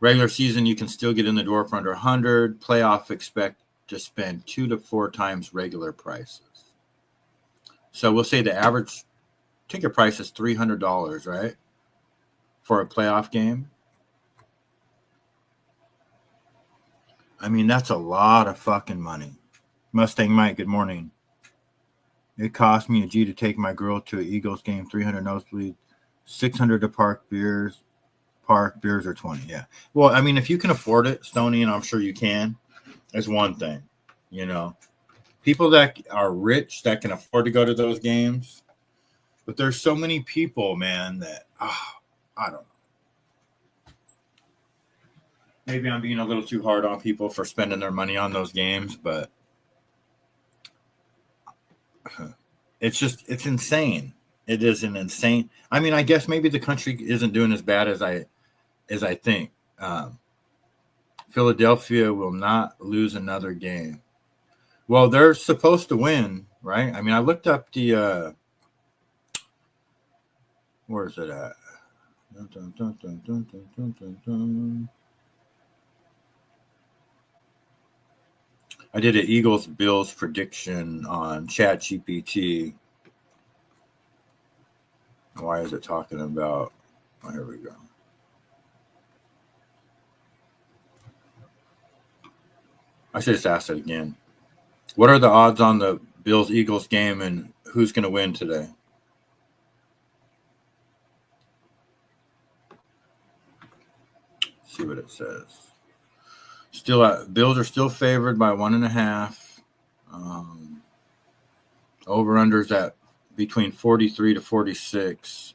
Regular season, you can still get in the door for under 100. Playoff, expect to spend 2 to 4 times regular prices. So we'll say the average ticket price is $300, right? For a playoff game. I mean, that's a lot of fucking money. Mustang Mike, good morning. It cost me a G to take my girl to an Eagles game, 300 nosebleed, 600 to park beers are 20. Yeah. Well, I mean, if you can afford it, Stoney, and I'm sure you can, is one thing. You know, people that are rich that can afford to go to those games, but there's so many people, man, that I don't know. Maybe I'm being a little too hard on people for spending their money on those games, but it's insane. It is an insane. I mean, I guess maybe the country isn't doing as bad as I think. Philadelphia will not lose another game. Well, they're supposed to win, right? I mean, I looked up the where is it at? I did an Eagles-Bills prediction on ChatGPT. Why is it talking about? Oh, here we go. I should just ask it again. What are the odds on the Bills-Eagles game, and who's going to win today? Let's see what it says. Bills are still favored by 1.5. Over-unders at between 43 to 46.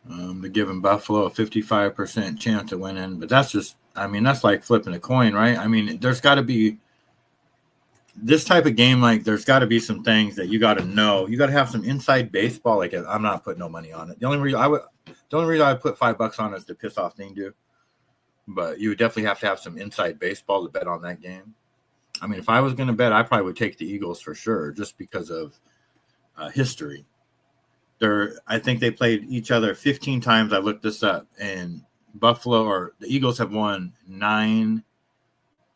They're giving Buffalo a 55% chance of winning, but that's just, I mean, that's like flipping a coin, right? I mean, there's got to be this type of game, like there's got to be some things that you got to know. You got to have some inside baseball. Like, I'm not putting no money on it. The only reason I would put $5 on is to piss off Thingdu. But you would definitely have to have some inside baseball to bet on that game. I mean, if I was going to bet, I probably would take the Eagles for sure, just because of history. I think they played each other 15 times. I looked this up, and the Eagles have won 9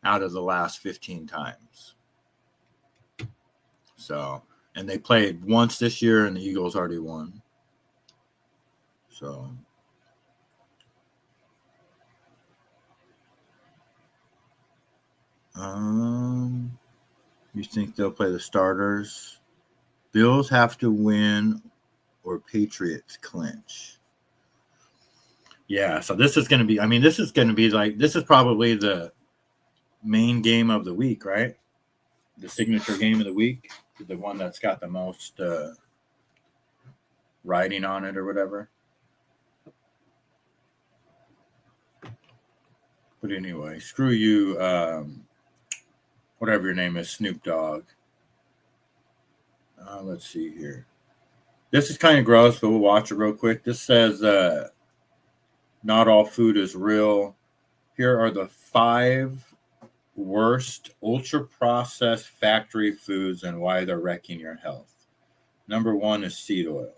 out of the last 15 times. So, and they played once this year, and the Eagles already won. So, you think they'll play the starters? Bills have to win or Patriots clinch. Yeah, so this is going to be, I mean, this is probably the main game of the week, right? The signature game of the week. the one that's got the most writing on it or whatever. But anyway, screw you, whatever your name is, Snoop Dogg. Let's see here. This is kind of gross, but we'll watch it real quick. This says, not all food is real. Here are the 5 worst ultra-processed factory foods and why they're wrecking your health. Number 1 is seed oil.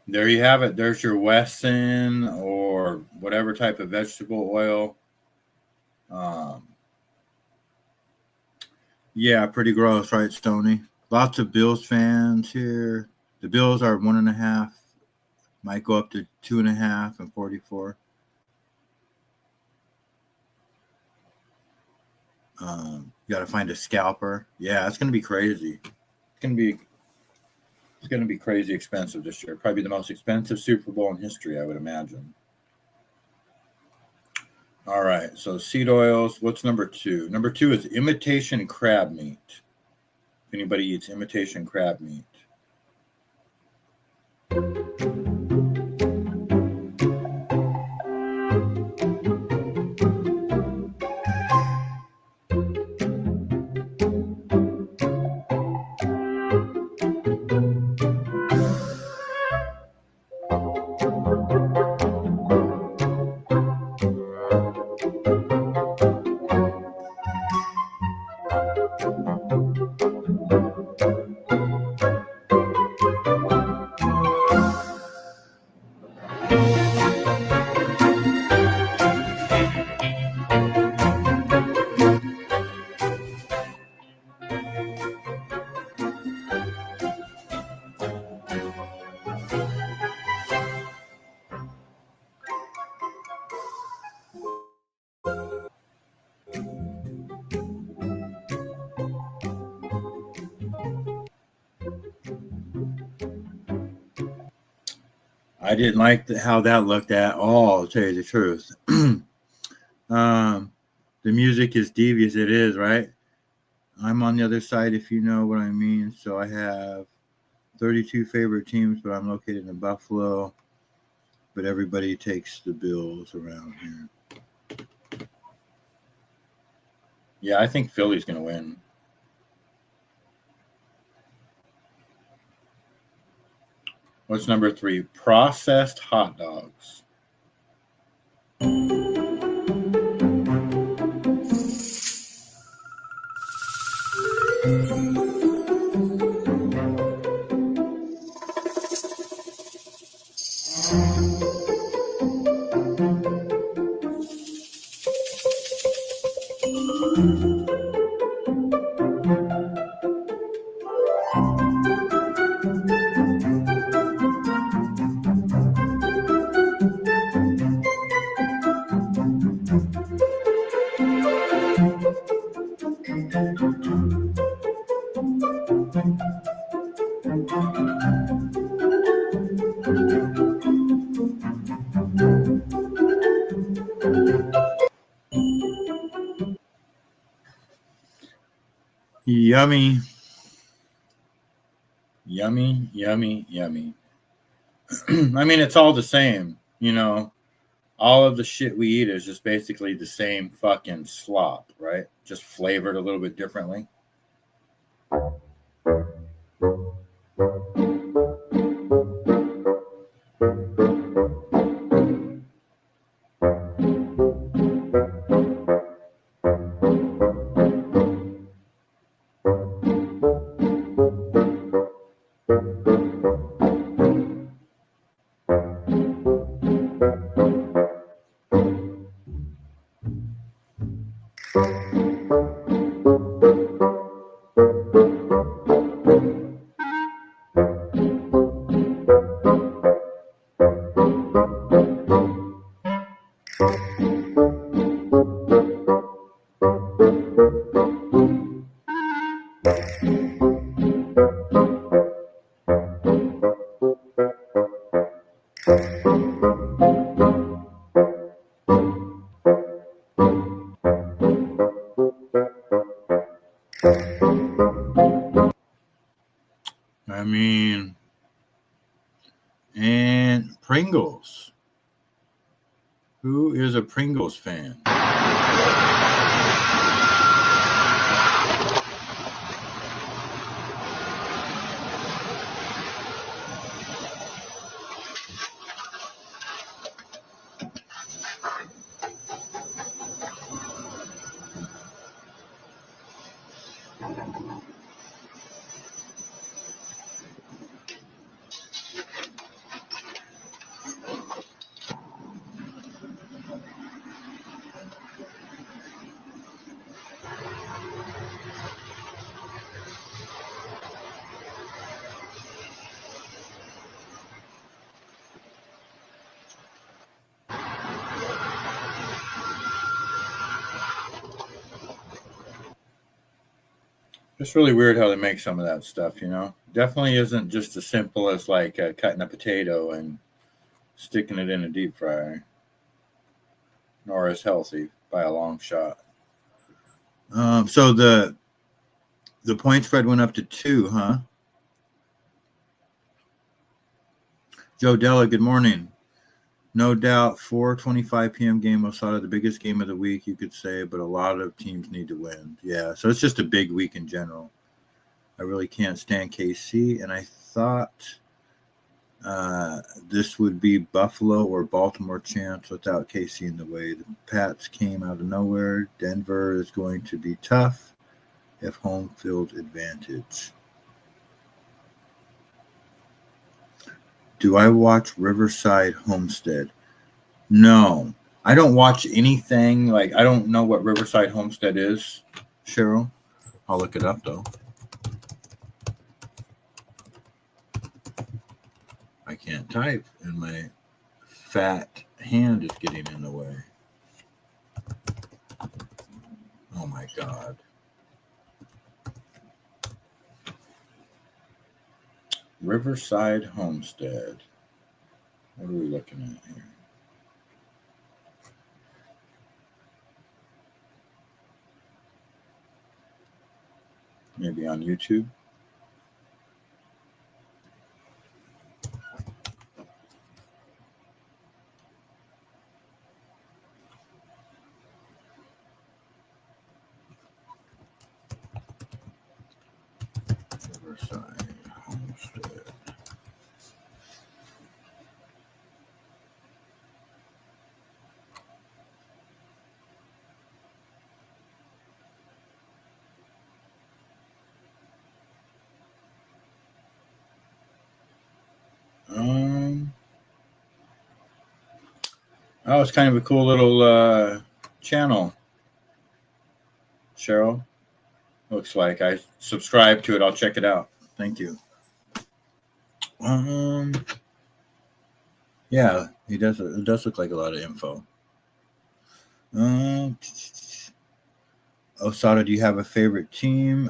There you have it. There's your Wesson or whatever type of vegetable oil. Yeah, pretty gross, right, Stoney? Lots of Bills fans here. The Bills are 1.5. Might go up to 2.5 and 44. You got to find a scalper. Yeah, it's going to be crazy. It's going to be crazy expensive this year. Probably the most expensive Super Bowl in history, I would imagine. All right, so seed oils. What's number 2? Number 2 is imitation crab meat. If anybody eats imitation crab meat. I didn't like how that looked at all, to tell you the truth. The music is devious. It is, right? I'm on the other side, if you know what I mean. So I have 32 favorite teams, but I'm located in Buffalo. But everybody takes the Bills around here. Yeah, I think Philly's going to win. What's number 3? Processed hot dogs. Yummy. Yummy, yummy, yummy. I mean, it's all the same, you know. all of the shit we eat is just basically the same fucking slop, right? Just flavored a little bit differently. I mean, and Pringles. Who is a Pringles fan? It's really weird how they make some of that stuff, you know? Definitely isn't just as simple as like cutting a potato and sticking it in a deep fryer, nor as healthy by a long shot. So the point spread went up to 2, huh? Joe Della, good morning. No doubt, 4:25 p.m. game, Mossada, the biggest game of the week, you could say, but a lot of teams need to win. Yeah, so it's just a big week in general. I really can't stand KC, and I thought this would be Buffalo or Baltimore chance without KC in the way. The Pats came out of nowhere. Denver is going to be tough if home field advantage. Do I watch Riverside Homestead? No. I don't watch anything. Like, I don't know what Riverside Homestead is, Cheryl. I'll look it up, though. I can't type, and my fat hand is getting in the way. Oh, my God. Riverside Homestead. What are we looking at here? Maybe on YouTube. Riverside Homestead. Oh, it's kind of a cool little channel, Cheryl. Looks like I subscribe to it. I'll check it out. Thank you. Yeah, he does. It does look like a lot of info. Osada, do you have a favorite team?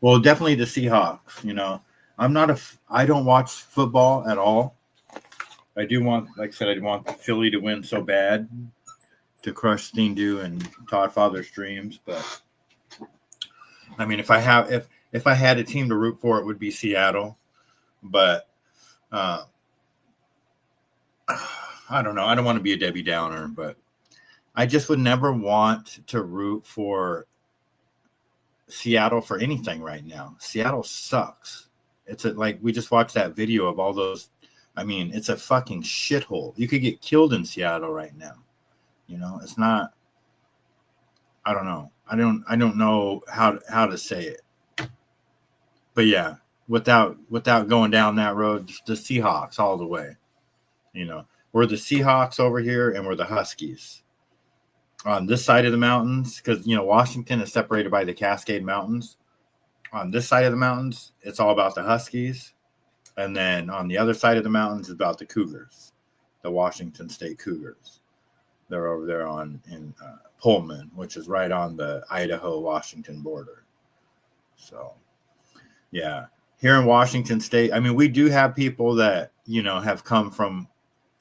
Well, definitely the Seahawks. You know, I don't watch football at all. I do want, like I said, I want Philly to win so bad to crush Steendu and Todd Father's dreams. But I mean, if I had a team to root for, it would be Seattle. But I I don't know. I don't want to be a Debbie Downer, but I just would never want to root for Seattle for anything right now. Seattle sucks. It's like we just watched that video of all those. I mean, it's a fucking shithole. You could get killed in Seattle right now. You know, it's not. I don't know. I don't know how to say it. But yeah, without going down that road, the Seahawks all the way. You know, we're the Seahawks over here, and we're the Huskies on this side of the mountains, because you know Washington is separated by the Cascade Mountains. On this side of the mountains, it's all about the Huskies, and then on the other side of the mountains is about the Cougars, the Washington State Cougars. They're over there in Pullman, which is right on the Idaho-Washington border. So, yeah, here in Washington State, I mean, we do have people that you know have come from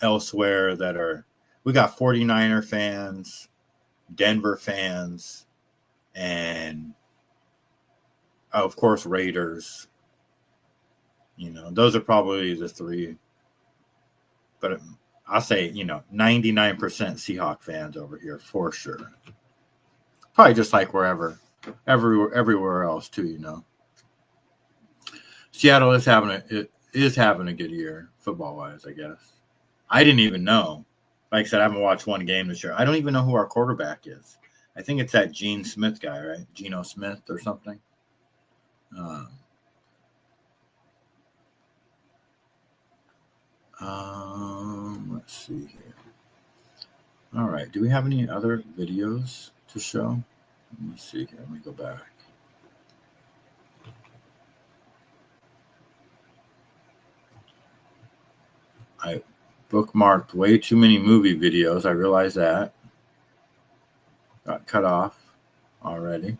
elsewhere that are. We got 49er fans, Denver fans, and of course Raiders. You know, those are probably the three. But I'll say, you know, 99% Seahawk fans over here for sure. Probably just like everywhere else too. You know, Seattle is having a good year football wise, I guess. I didn't even know. Like I said, I haven't watched one game this year. I don't even know who our quarterback is. I think it's that Gene Smith guy, right? Geno Smith or something. Let's see here. All right. Do we have any other videos to show? Let me see here. Let me go back. I bookmarked way too many movie videos. I realized that. Got cut off already.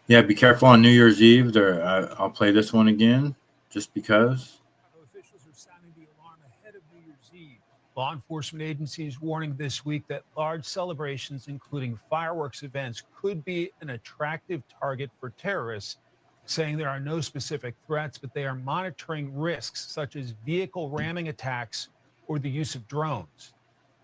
Yeah, be careful on New Year's Eve. I'll play this one again just because. Officials are sounding the alarm ahead of New Year's Eve. Law enforcement agencies warning this week that large celebrations, including fireworks events, could be an attractive target for terrorists, saying there are no specific threats, but they are monitoring risks such as vehicle ramming attacks or the use of drones.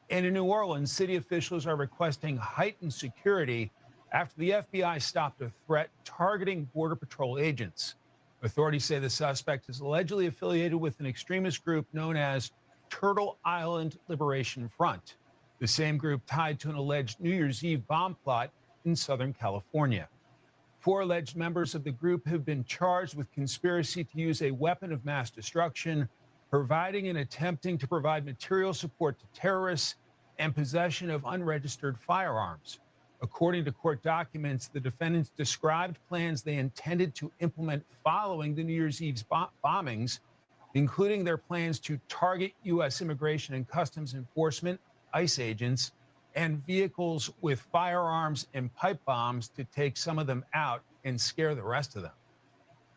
And in New Orleans, city officials are requesting heightened security after the FBI stopped a threat targeting Border Patrol agents. Authorities say the suspect is allegedly affiliated with an extremist group known as Turtle Island Liberation Front, the same group tied to an alleged New Year's Eve bomb plot in Southern California. 4 alleged members of the group have been charged with conspiracy to use a weapon of mass destruction, providing and attempting to provide material support to terrorists, and possession of unregistered firearms. According to court documents, the defendants described plans they intended to implement following the New Year's Eve bombings, including their plans to target U.S. Immigration and Customs Enforcement, ICE agents, and vehicles with firearms and pipe bombs to take some of them out and scare the rest of them.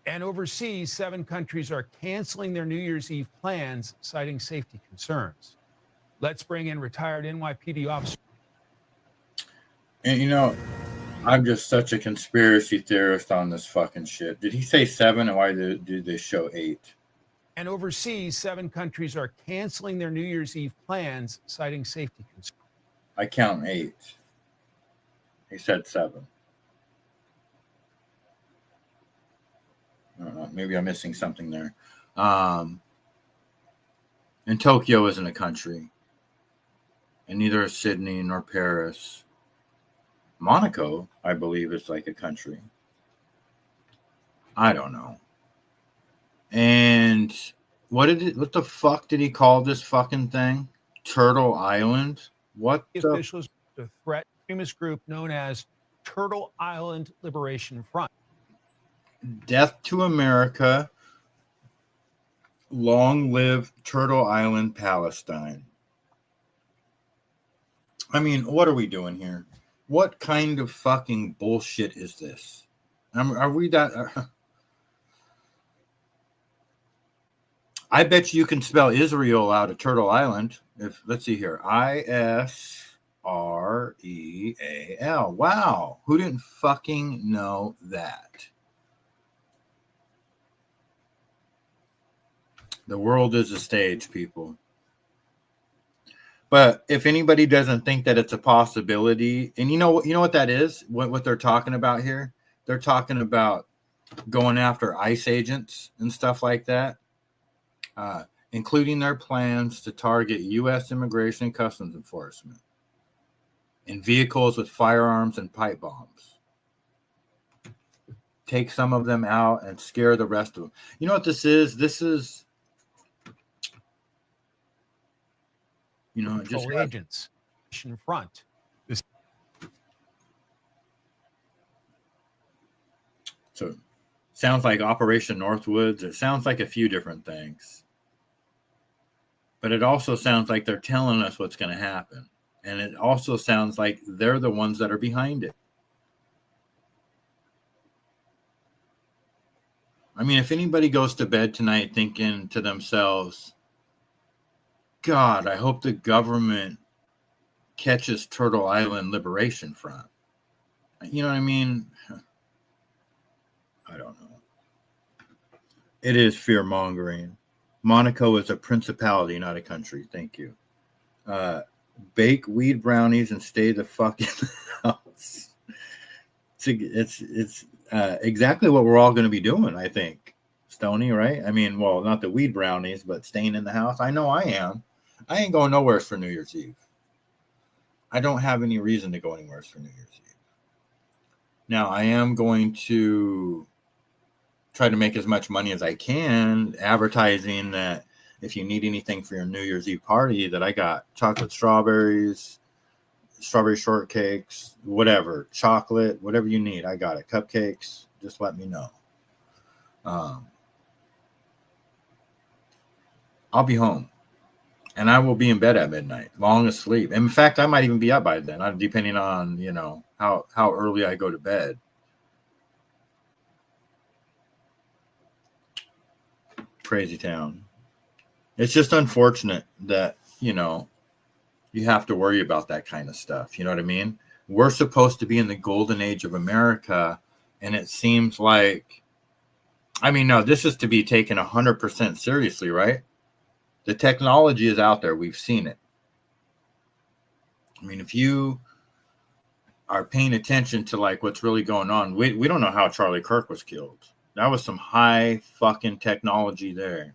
And overseas, 7 countries are canceling their New Year's Eve plans, citing safety concerns. Let's bring in retired NYPD officer. And you know, I'm just such a conspiracy theorist on this fucking shit. Did he say 7 and why did they show 8? And overseas, 7 countries are canceling their New Year's Eve plans, citing safety concerns. I count 8. He said 7. I don't know. Maybe I'm missing something there. And Tokyo isn't a country. And neither is Sydney nor Paris. Monaco, I believe, is like a country. I don't know. And what the fuck did he call this fucking thing? Turtle Island? What the officials to threat extremist group known as Turtle Island Liberation Front. Death to America. Long live Turtle Island, Palestine. I mean, what are we doing here? What kind of fucking bullshit is this? Are we that? I bet you can spell Israel out of Turtle Island. Let's see here. ISREAL. Wow. Who didn't fucking know that? The world is a stage, people. But if anybody doesn't think that it's a possibility, and you know what that is, what they're talking about here, they're talking about going after ICE agents and stuff like that, including their plans to target U.S. Immigration and Customs Enforcement in vehicles with firearms and pipe bombs. Take some of them out and scare the rest of them. You know what this is? This is, just agents in front. So sounds like Operation Northwoods. It sounds like a few different things. But it also sounds like they're telling us what's going to happen. And it also sounds like they're the ones that are behind it. I mean, if anybody goes to bed tonight thinking to themselves, God, I hope the government catches Turtle Island Liberation Front. You know what I mean? I don't know. It is fear-mongering. Monaco is a principality, not a country. Thank you. Bake weed brownies and stay the fuck in the house. It's exactly what we're all going to be doing, I think. Stony, right? I mean, well, not the weed brownies, but staying in the house. I know I am. I ain't going nowhere for New Year's Eve. I don't have any reason to go anywhere for New Year's Eve. Now, I am going to try to make as much money as I can advertising that if you need anything for your New Year's Eve party, that I got chocolate strawberries, strawberry shortcakes, whatever, chocolate, whatever you need. I got it. Cupcakes, just let me know. I'll be home and I will be in bed at midnight, long asleep. In fact, I might even be up by then, depending on, how early I go to bed. Crazy town. It's just unfortunate that, you have to worry about that kind of stuff. You know what I mean? We're supposed to be in the golden age of America. And it seems like, no, this is to be taken 100% seriously, right? The technology is out there. We've seen it. If you are paying attention to like what's really going on, we don't know how Charlie Kirk was killed. That was some high fucking technology there.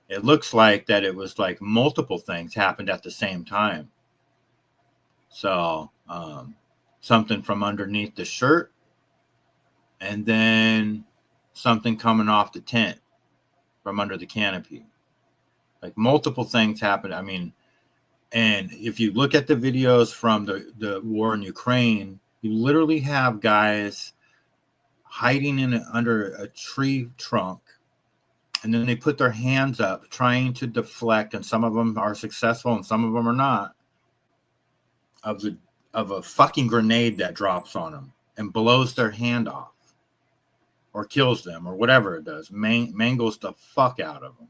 It looks like that it was like multiple things happened at the same time. So something from underneath the shirt and then something coming off the tent from under the canopy. Like multiple things happened. And if you look at the videos from the war in Ukraine, you literally have guys hiding under a tree trunk. And then they put their hands up trying to deflect. And some of them are successful and some of them are not. Of a fucking grenade that drops on them and blows their hand off. Or kills them or whatever it does. Mangles the fuck out of them.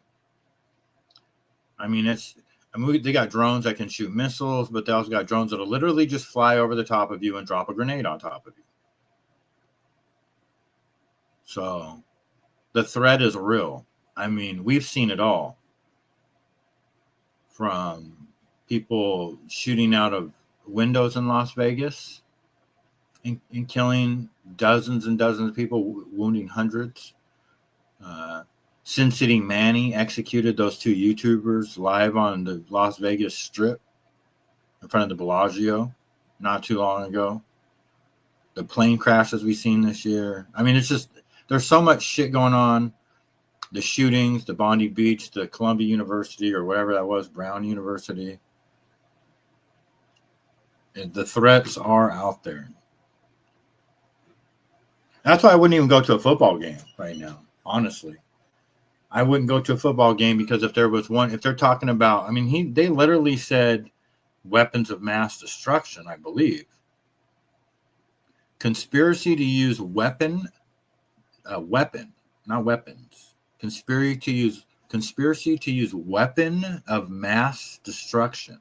They got drones that can shoot missiles, but they also got drones that'll literally just fly over the top of you and drop a grenade on top of you. So the threat is real. We've seen it all. From people shooting out of windows in Las Vegas and killing dozens and dozens of people, wounding hundreds. Sin City Manny executed those two YouTubers live on the Las Vegas Strip in front of the Bellagio not too long ago. The plane crashes we've seen this year. It's just, there's so much shit going on. The shootings, the Bondi Beach, the Columbia University or whatever that was, Brown University. The threats are out there. That's why I wouldn't even go to a football game right now, honestly. I wouldn't go to a football game because if there was one, if they're talking about, they literally said weapons of mass destruction, I believe. Conspiracy to use weapon, not weapons. Conspiracy to use weapon of mass destruction.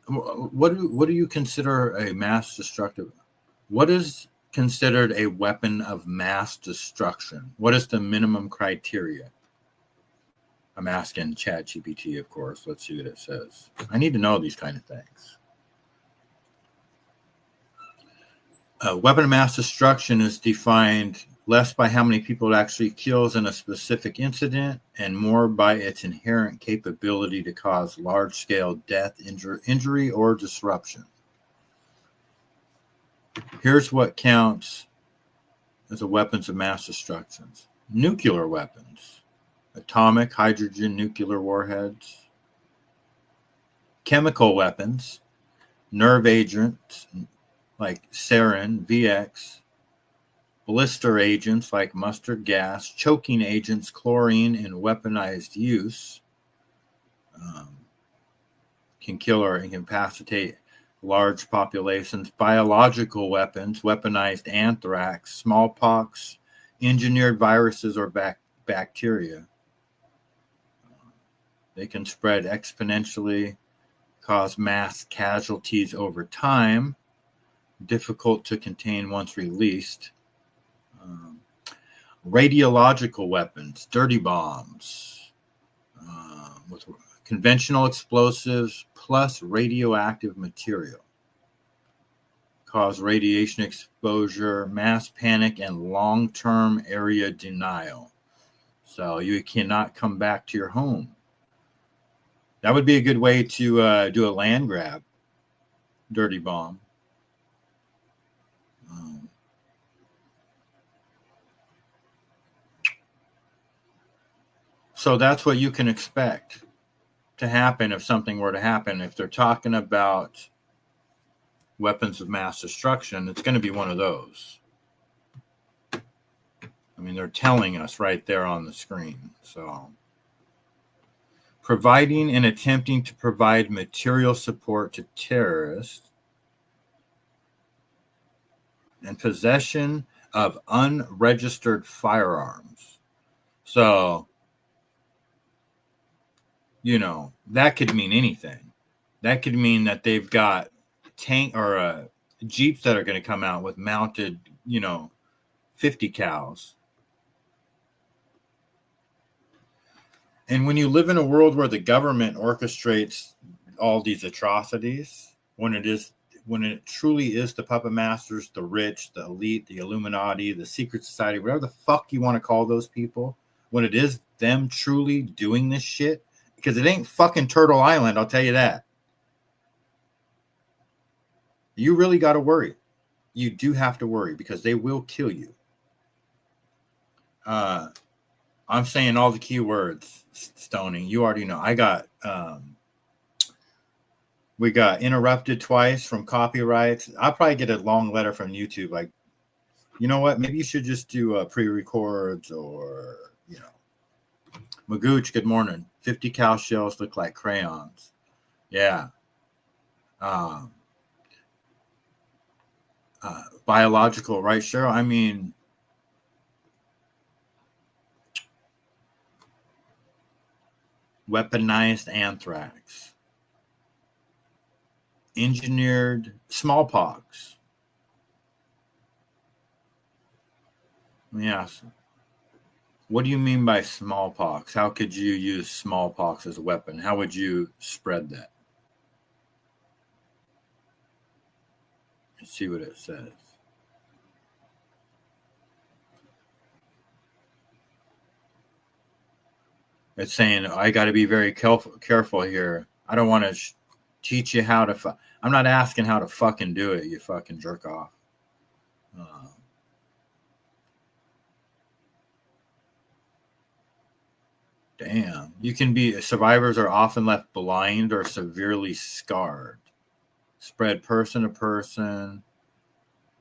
What do you consider a mass destructive? What is considered a weapon of mass destruction? What is the minimum criteria? I'm asking ChatGPT, of course. Let's see what it says. I need to know these kind of things. A weapon of mass destruction is defined less by how many people it actually kills in a specific incident and more by its inherent capability to cause large-scale death, injury, or disruption. Here's what counts as a weapons of mass destruction. Nuclear weapons, atomic, hydrogen, nuclear warheads, chemical weapons, nerve agents like sarin, VX, blister agents like mustard gas, choking agents, chlorine in weaponized use can kill or incapacitate large populations. Biological weapons, weaponized anthrax, smallpox, engineered viruses or bacteria. They can spread exponentially, cause mass casualties over time, difficult to contain once released. Radiological weapons, dirty bombs, with conventional explosives plus radioactive material. Cause radiation exposure, mass panic, and long-term area denial. So you cannot come back to your home. That would be a good way to do a land grab, dirty bomb. So that's what you can expect to happen if something were to happen. If they're talking about weapons of mass destruction, it's going to be one of those. I mean, they're telling us right there on the screen. So, providing and attempting to provide material support to terrorists and possession of unregistered firearms. So, you know, that could mean anything. That could mean that they've got tank or Jeeps that are going to come out with mounted, 50 cals. And when you live in a world where the government orchestrates all these atrocities, when it truly is the puppet masters, the rich, the elite, the Illuminati, the secret society, whatever the fuck you want to call those people, when it is them truly doing this shit, because it ain't fucking Turtle Island, I'll tell you that. You really got to worry. You do have to worry because they will kill you. I'm saying all the key words, Stoney. You already know. We got interrupted twice from copyrights. I'll probably get a long letter from YouTube. Like, you know what? Maybe you should just do pre-records or, Magooch, good morning. 50 cal shells look like crayons. Yeah. Biological, right, Cheryl? I mean, weaponized anthrax, engineered smallpox. Yes. What do you mean by smallpox? How could you use smallpox as a weapon? How would you spread that? Let's see what it says. It's saying, I got to be very careful here. I don't want to teach you how to I'm not asking how to fucking do it, you fucking jerk off. Damn. Survivors are often left blind or severely scarred. Spread person to person.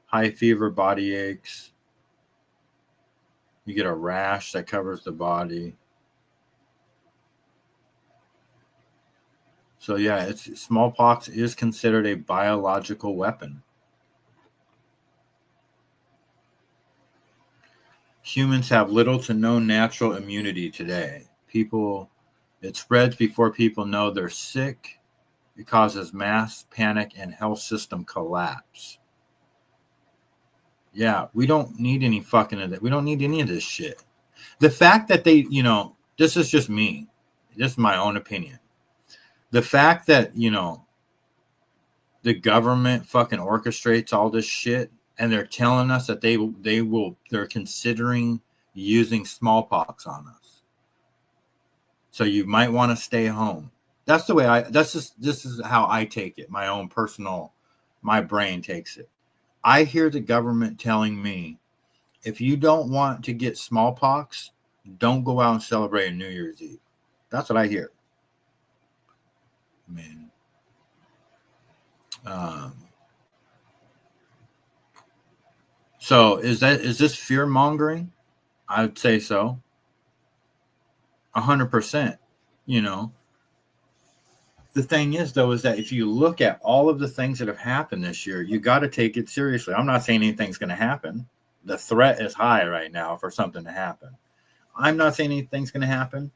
High fever, body aches. You get a rash that covers the body. So yeah, smallpox is considered a biological weapon. Humans have little to no natural immunity today. It spreads before people know they're sick. It causes mass panic and health system collapse. Yeah, we don't need any fucking of that. We don't need any of this shit. The fact that they, this is just me. This is my own opinion. The fact that, the government fucking orchestrates all this shit and they're telling us that they're considering using smallpox on us. So you might want to stay home. That's the way this is how I take it. My brain takes it. I hear the government telling me, if you don't want to get smallpox, don't go out and celebrate New Year's Eve. That's what I hear. Man. So is this fear mongering? I would say so. 100%. The thing is, though, is that if you look at all of the things that have happened this year, you got to take it seriously. I'm not saying anything's going to happen. The threat is high right now for something to happen. I'm not saying anything's going to happen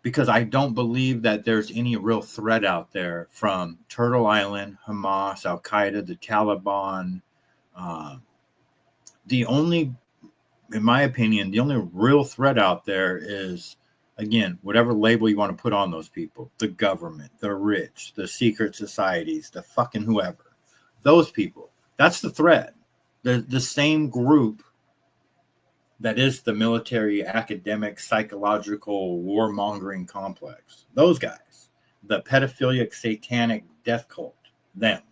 because I don't believe that there's any real threat out there from Turtle Island, Hamas, Al Qaeda, the Taliban. In my opinion, the only real threat out there is, again, whatever label you want to put on those people, the government, the rich, the secret societies, the fucking whoever, those people, that's the threat. The same group that is the military, academic, psychological, warmongering complex. Those guys, the pedophilic, satanic death cult, them.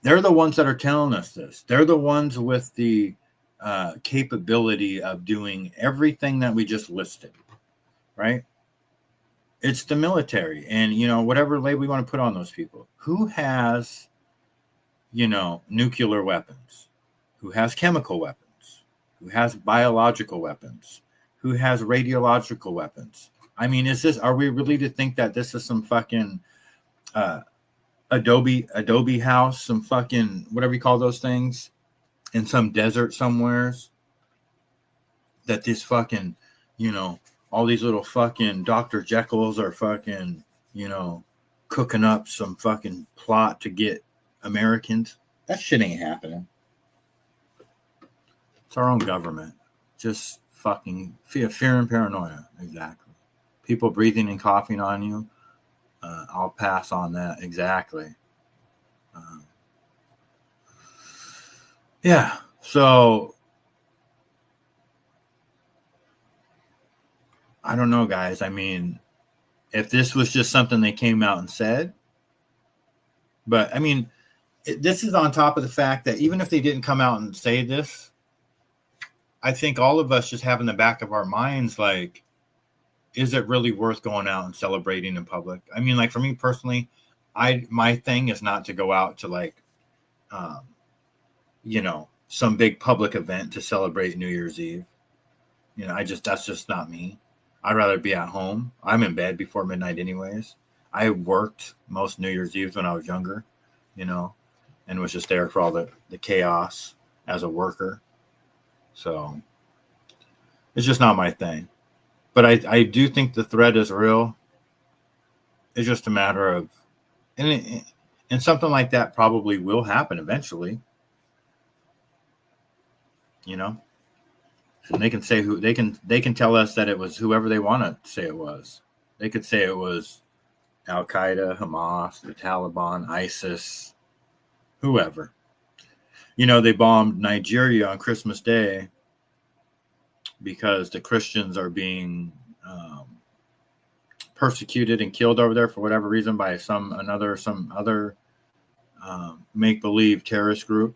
They're the ones that are telling us this. They're the ones with the capability of doing everything that we just listed, right? It's the military, and whatever label we want to put on those people. Who has, nuclear weapons? Who has chemical weapons? Who has biological weapons? Who has radiological weapons? I mean, are we really to think that this is some fucking Adobe house, some fucking whatever you call those things, in some desert somewheres, that this fucking, all these little fucking Dr. Jekylls are fucking, cooking up some fucking plot to get Americans? That shit ain't happening. It's our own government. Just fucking fear and paranoia. Exactly. People breathing and coughing on you. I'll pass on that. Exactly. Yeah. So I don't know, guys. I mean, if this was just something they came out and said, but I mean, this is on top of the fact that even if they didn't come out and say this, I think all of us just have in the back of our minds, like, is it really worth going out and celebrating in public? I mean, like, for me personally, my thing is not to go out to, like, some big public event to celebrate New Year's Eve. That's just not me. I'd rather be at home. I'm in bed before midnight anyways. I worked most New Year's Eves when I was younger, and was just there for all the chaos as a worker. So it's just not my thing. But I do think the threat is real. It's just a matter of, and something like that probably will happen eventually. And they can say they can tell us that it was whoever they want to say it was. They could say it was Al Qaeda, Hamas, the Taliban, ISIS, whoever. They bombed Nigeria on Christmas Day because the Christians are being persecuted and killed over there for whatever reason by some other make-believe terrorist group.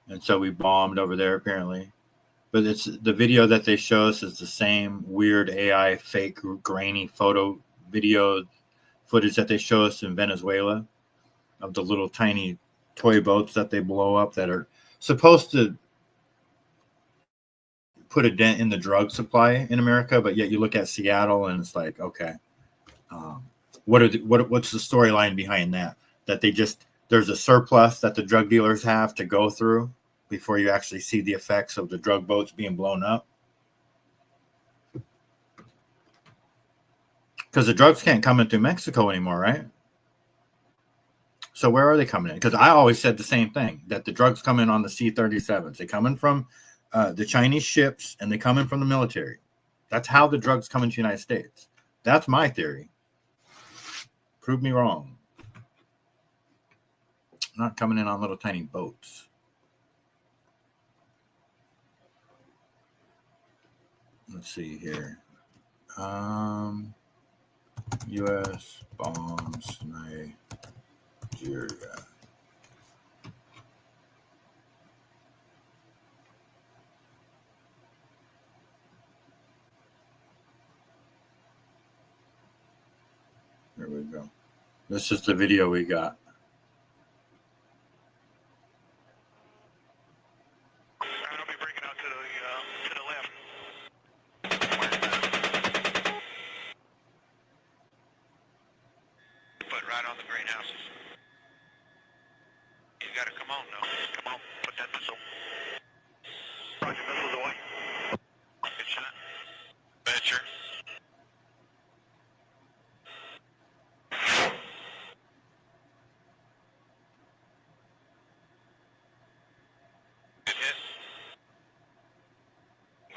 And so we bombed over there apparently. But it's the video that they show us is the same weird AI fake grainy video footage that they show us in Venezuela of the little tiny toy boats that they blow up that are supposed to put a dent in the drug supply in America, but yet you look at Seattle and it's like, okay, what's the storyline behind that? That there's a surplus that the drug dealers have to go through before you actually see the effects of the drug boats being blown up. Because the drugs can't come in through Mexico anymore, right? So where are they coming in? Because I always said the same thing, that the drugs come in on the C-37s. They come in from the Chinese ships, and they come in from the military. That's how the drugs come into the United States. That's my theory. Prove me wrong. Not coming in on little tiny boats. Let's see here. U.S. bombs Nigeria. There we go. This is the video we got. Put right on the greenhouses. You gotta come on now. Come on, put that missile. Roger, missiles away. Good shot. Betcher. Good hit.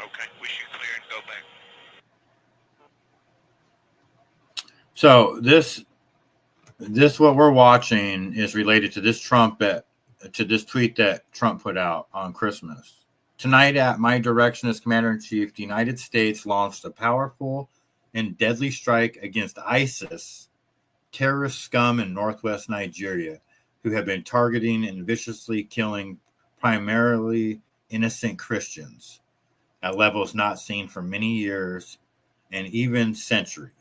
Okay, we should clear and go back. So this what we're watching is related to this tweet that Trump put out on Christmas. Tonight, at my direction as Commander-in-Chief, the United States launched a powerful and deadly strike against ISIS, terrorist scum in northwest Nigeria, who have been targeting and viciously killing primarily innocent Christians at levels not seen for many years and even centuries.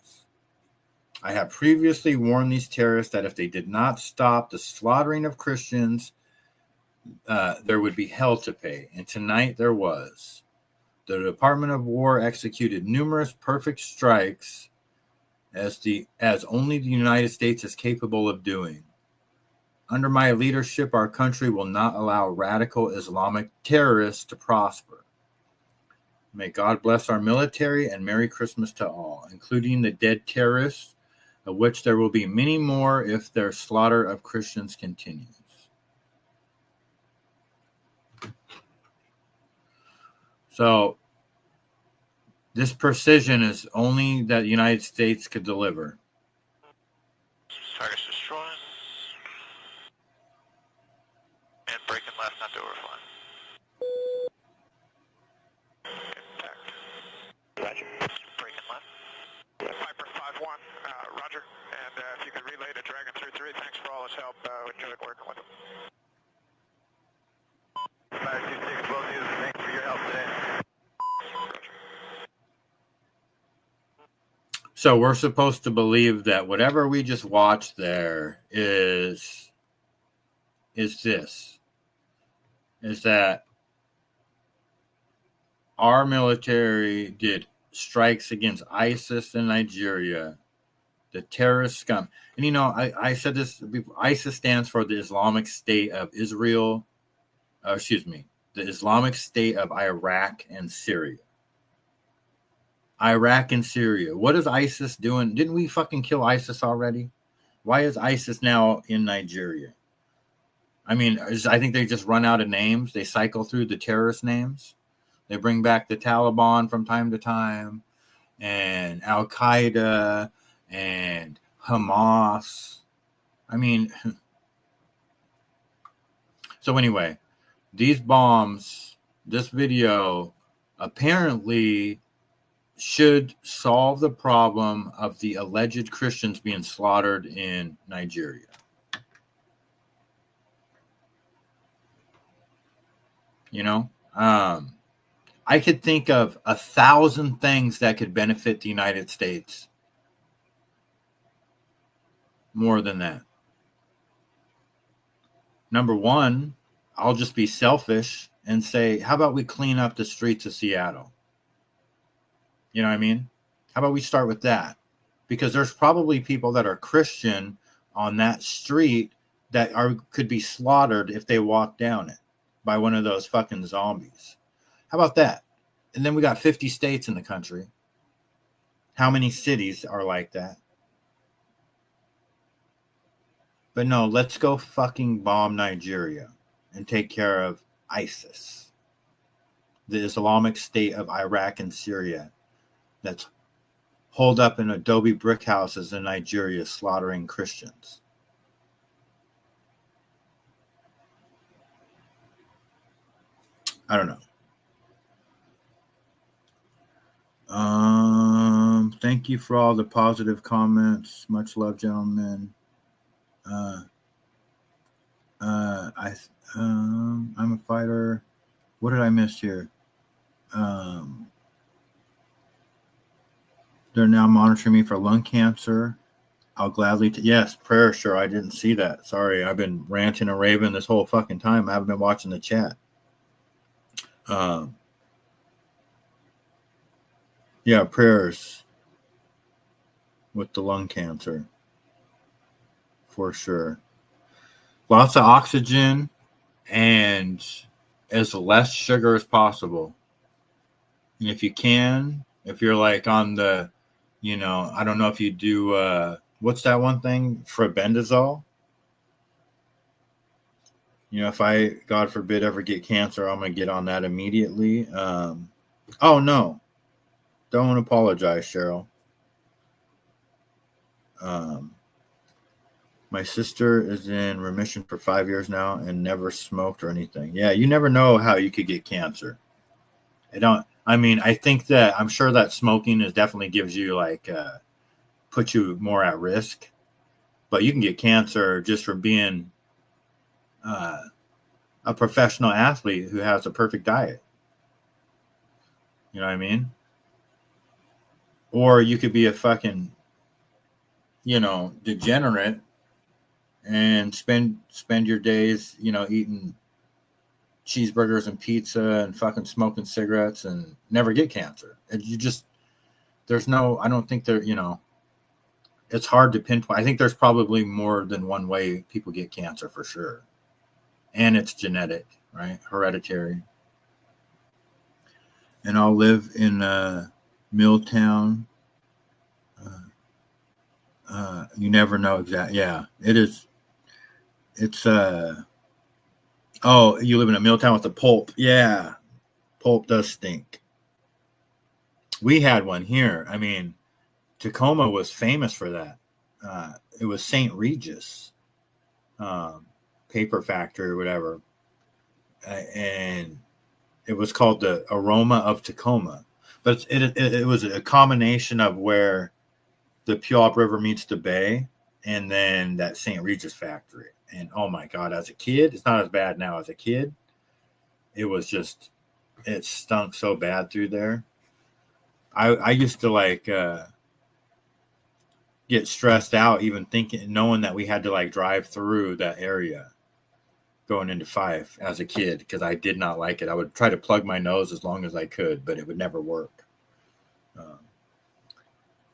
I have previously warned these terrorists that if they did not stop the slaughtering of Christians, there would be hell to pay. And tonight there was. The Department of War executed numerous perfect strikes as only the United States is capable of doing. Under my leadership, our country will not allow radical Islamic terrorists to prosper. May God bless our military, and Merry Christmas to all, including the dead terrorists, of which there will be many more if their slaughter of Christians continues. So this precision is only that the United States could deliver. Targets destroyed. And breaking left, not to overfly. Impact. Roger. Breaking left. Viper 5-1, roger. And if you could relay to Dragon 3-3, thanks for all his help. We enjoyed working with him. Fire 2-6, well news, and thanks for your help today. So we're supposed to believe that whatever we just watched there is that our military did strikes against ISIS in Nigeria, the terrorist scum. And, you know, I said this, ISIS stands for the Islamic State of Israel, the Islamic State of Iraq and Syria. Iraq and Syria. What is ISIS doing? Didn't we fucking kill ISIS already? Why is ISIS now in Nigeria? I mean, I think they just run out of names. They cycle through the terrorist names. They bring back the Taliban from time to time, and Al Qaeda and Hamas. I mean, so anyway, these bombs, this video apparently should solve the problem of the alleged Christians being slaughtered in Nigeria. You know, I could think of 1,000 things that could benefit the United States. More than that. Number one, I'll just be selfish and say, how about we clean up the streets of Seattle? You know what I mean? How about we start with that? Because there's probably people that are Christian on that street that could be slaughtered if they walk down it by one of those fucking zombies. How about that? And then we got 50 states in the country. How many cities are like that? But no, let's go fucking bomb Nigeria and take care of ISIS, the Islamic State of Iraq and Syria that's holed up in adobe brick houses in Nigeria slaughtering Christians. I don't know. Thank you for all the positive comments. Much love, gentlemen. I'm a fighter. What did I miss here? They're now monitoring me for lung cancer. I'll gladly. Yes, prayer. Sure, I didn't see that. Sorry, I've been ranting and raving this whole fucking time. I haven't been watching the chat. Yeah, prayers with the lung cancer for sure. Lots of oxygen and as less sugar as possible. And if you can, if you're like on the, I don't know if you do, what's that one thing? Frebendazole? If I, God forbid, ever get cancer, I'm going to get on that immediately. Oh, no. Don't apologize, Cheryl. My sister is in remission for 5 years now and never smoked or anything. Yeah, you never know how you could get cancer. I'm sure that smoking definitely gives you puts you more at risk, but you can get cancer just from being a professional athlete who has a perfect diet. You know what I mean? Or you could be a fucking, degenerate and spend your days, eating cheeseburgers and pizza and fucking smoking cigarettes and never get cancer. And I don't think it's hard to pinpoint. I think there's probably more than one way people get cancer for sure. And it's genetic, right? Hereditary. And I'll live in Milltown. You never know exactly. Yeah, it is. It's oh, you live in a Milltown with a pulp. Yeah, pulp does stink. We had one here. I mean, Tacoma was famous for that. It was St. Regis paper factory or whatever. And it was called the Aroma of Tacoma. But it was a combination of where the Puyallup River meets the bay and then that St. Regis factory. And oh my God, as a kid, it's not as bad now. As a kid, it stunk so bad through there. I used to get stressed out even knowing that we had to drive through that area going into Fife as a kid because I did not like it. I would try to plug my nose as long as I could, but it would never work.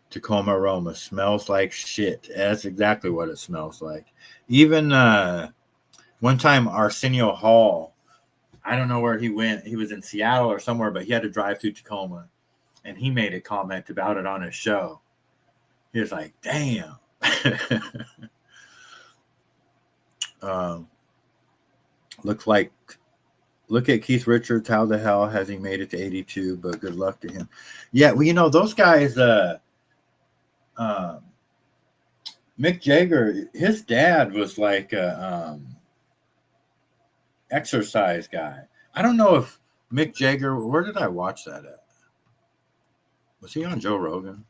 Tacoma Aroma smells like shit. That's exactly what it smells like. Even one time Arsenio Hall, I don't know where he went. He was in Seattle or somewhere, but he had to drive through Tacoma. And he made a comment about it on his show. He was like, damn. Look at Keith Richards. How the hell has he made it to 82? But good luck to him. Yeah, well, those guys, Mick Jagger, his dad was like a exercise guy. I don't know if Mick Jagger, where did I watch that at? Was he on Joe Rogan?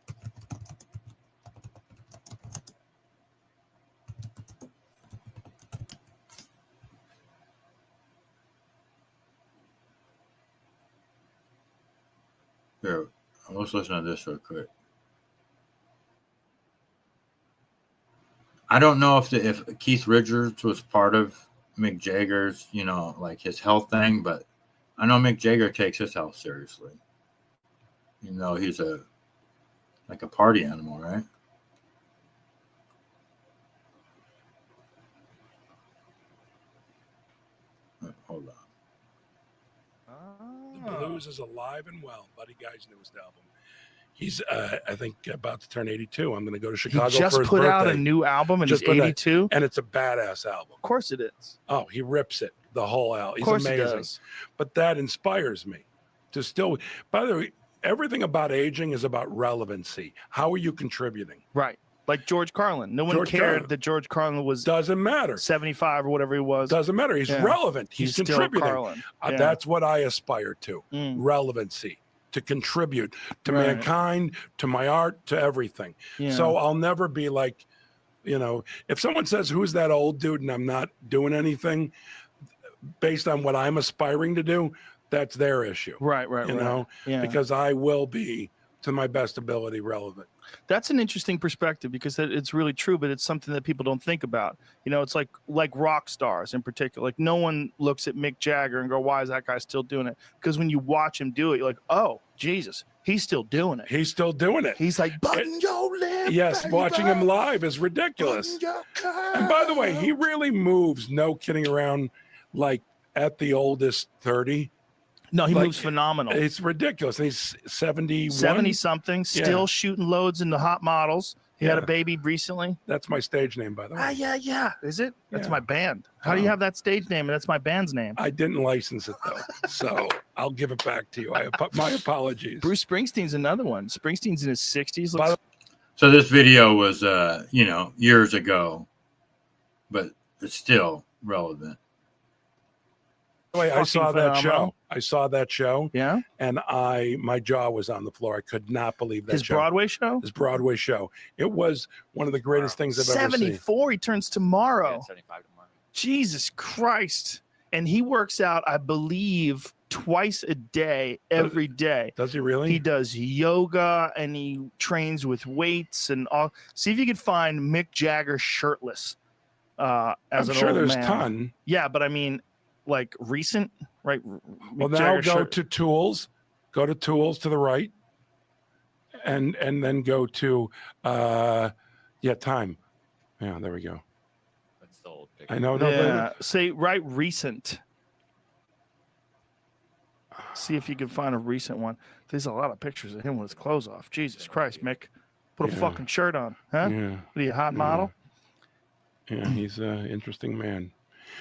Here, let's listen to this real quick. I don't know if Keith Richards was part of Mick Jagger's, his health thing, but I know Mick Jagger takes his health seriously. He's a party animal, right? Hold on. The blues is alive and well. Buddy Guy's newest album. He's, I think, about to turn 82. I'm going to go to He Chicago just for his put out a birthday. new album and Just he's put that- 82. and it's a badass album. Of course it is. Oh, he rips it, the whole album. He's Of course he amazing. does. But that inspires me to still. By the way, everything about aging is about relevancy. How are you contributing? Right. Like George Carlin. No one George cared Carlin. that George Carlin was Doesn't matter. 75 or whatever he was. Doesn't matter. He's Yeah. relevant. He's still contributing. Carlin. Yeah. That's what I aspire to. Mm. Relevancy. To contribute to Right. mankind, to my art, to everything. Yeah. So I'll never be like, if someone says, who's that old dude, and I'm not doing anything based on what I'm aspiring to do, that's their issue. Right. You know, Yeah. because I will be, to my best ability, relevant. That's an interesting perspective because it's really true, but it's something that people don't think about. It's like rock stars in particular. Like no one looks at Mick Jagger and go, why is that guy still doing it? Because when you watch him do it, you're like, oh, Jesus, he's still doing it. He's still doing it. He's like, button your lip, Yes, baby. watching him live is ridiculous. And by the way, he really moves, no kidding around, like at the oldest 30. No, he moves phenomenal. It's ridiculous. And he's 71. 70 something, still shooting loads in the hot models. He had a baby recently. That's my stage name, by the way. Yeah. Is it? That's Yeah. my band. How do you have that stage name? And that's my band's name. I didn't license it, though. So I'll give it back to you. My apologies. Bruce Springsteen's another one. Springsteen's in his 60s. So this video was, years ago, but it's still relevant. Wait, I saw that phenomenal. show. I saw that show. Yeah. And my jaw was on the floor. I could not believe that His show. Broadway show? His Broadway show. It was one of the greatest things I've ever seen. 74. He turns tomorrow. Yeah, 75 tomorrow. Jesus Christ. And he works out, I believe, twice a day, every day. Does he really? He does yoga and he trains with weights and all. See if you can find Mick Jagger shirtless as I'm an sure old there's man. ton. Yeah, but I mean, like recent, right? Well, Mick now Jagger go shirt- to tools. Go to tools to the right. And then go to time. Yeah, there we go. That's the old picture. I know. No, Yeah, say right recent. See if you can find a recent one. There's a lot of pictures of him with his clothes off. Jesus Christ, Mick. Put a Yeah. fucking shirt on, huh? Yeah. What are you, a hot model? Yeah, he's an interesting man.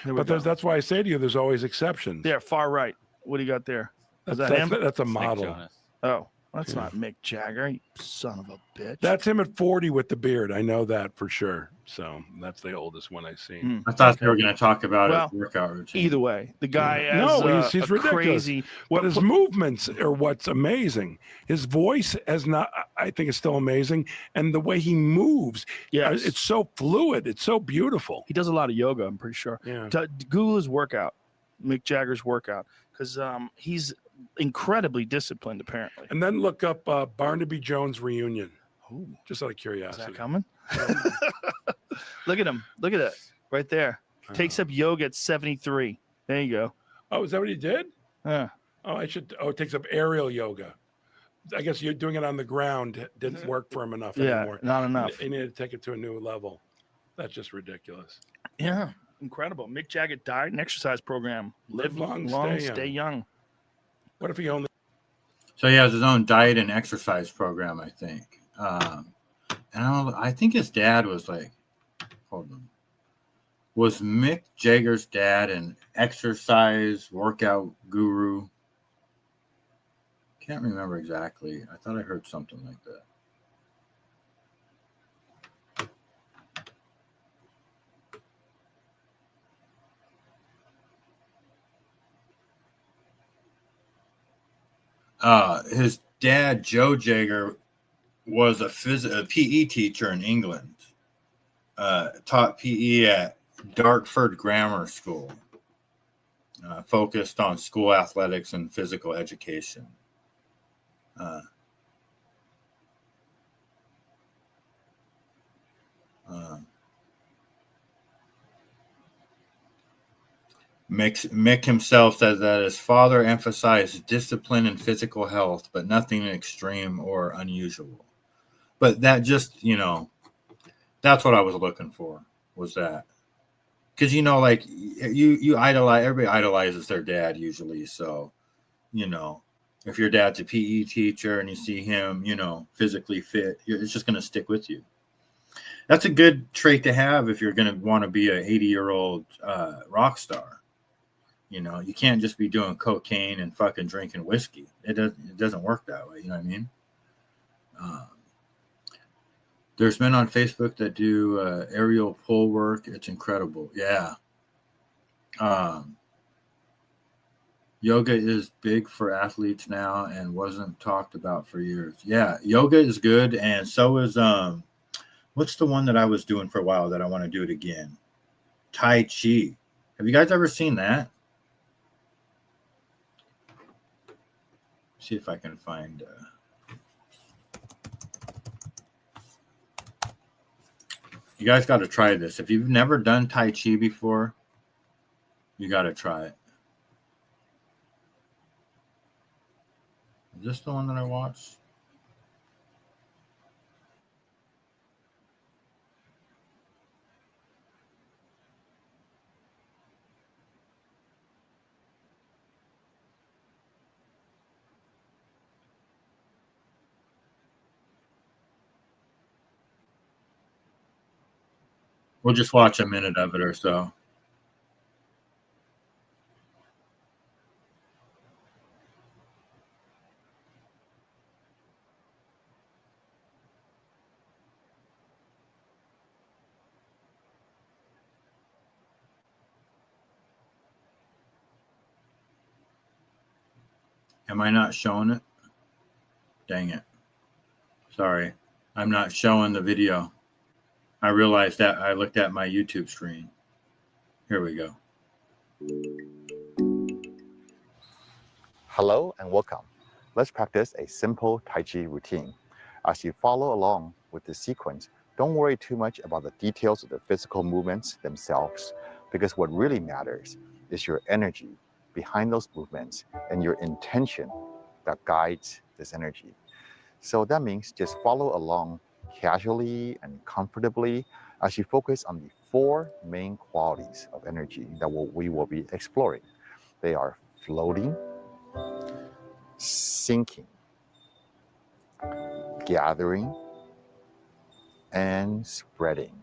There we But go. that's why I say to you, there's always exceptions. There, far right. What do you got there? Is that That's, him? that's a model. Oh, that's not Mick Jagger, you son of a bitch. That's him at 40 with the beard. I know that for sure. So that's the oldest one I've seen. I thought they were going to talk about Well, his workout routine. Either way, the guy has No, he's a ridiculous. crazy. But his movements are what's amazing. His voice has not. I think is still amazing, and the way he moves. Yes. It's so fluid. It's so beautiful. He does a lot of yoga. I'm pretty sure. Yeah. Google his workout, Mick Jagger's workout, because he's incredibly disciplined apparently. And then look up Barnaby Jones reunion. Ooh. Just out of Is curiosity. that coming? Look at him. Look at it right there. Takes up yoga at 73. There you go. Oh, is that what he did? Yeah. Oh, it takes up aerial yoga. I guess you're doing it on the ground didn't work for him enough Yeah, anymore. not enough. He needed to take it to a new level. That's just ridiculous. Yeah. Incredible. Mick Jagger diet and exercise program. Live long, stay young. What if he only? So he has his own diet and exercise program, I think. And I think his dad was like, hold on. Was Mick Jagger's dad an exercise workout guru? Can't remember exactly. I thought I heard something like that. His dad, Joe Jagger, was a PE teacher in England. Taught PE at Dartford Grammar School. Focused on school athletics and physical education. Mick himself says that his father emphasized discipline and physical health, but nothing extreme or unusual. But that just, that's what I was looking for, was that. Because, you idolize, everybody idolizes their dad usually. So, If your dad's a PE teacher and you see him, you know, physically fit, it's just going to stick with you. That's a good trait to have if you're going to want to be an 80-year-old rock star. You know, you can't just be doing cocaine and fucking drinking whiskey. It doesn't work that way. You know what I mean? There's men on Facebook that do aerial pull work. It's incredible. Yeah. Yoga is big for athletes now and wasn't talked about for years. Yeah, yoga is good, and so is what's the one that I was doing for a while that I want to do it again? Tai Chi. Have you guys ever seen that? See if I can find. You guys got to try this. If you've never done Tai Chi before, you got to try it. Is this the one that I watched? We'll just watch a minute of it or so. Am I not showing it? Dang it. Sorry. I'm not showing the video. I realized that I looked at my YouTube screen. Here we go. Hello and welcome. Let's practice a simple Tai Chi routine. As you follow along with the sequence, don't worry too much about the details of the physical movements themselves, because what really matters is your energy behind those movements and your intention that guides this energy. So that means just follow along casually and comfortably as you focus on the 4 main qualities of energy that we will be exploring. They are floating, sinking, gathering, and spreading.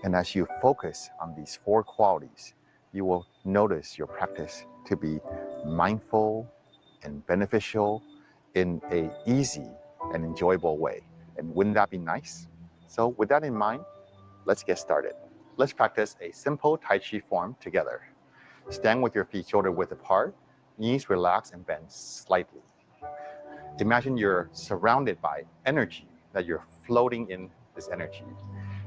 And as you focus on these 4 qualities, you will notice your practice to be mindful and beneficial in an easy and enjoyable way. And wouldn't that be nice? So with that in mind, let's get started. Let's practice a simple Tai Chi form together. Stand with your feet shoulder width apart, knees relax and bend slightly. Imagine you're surrounded by energy, that you're floating in this energy.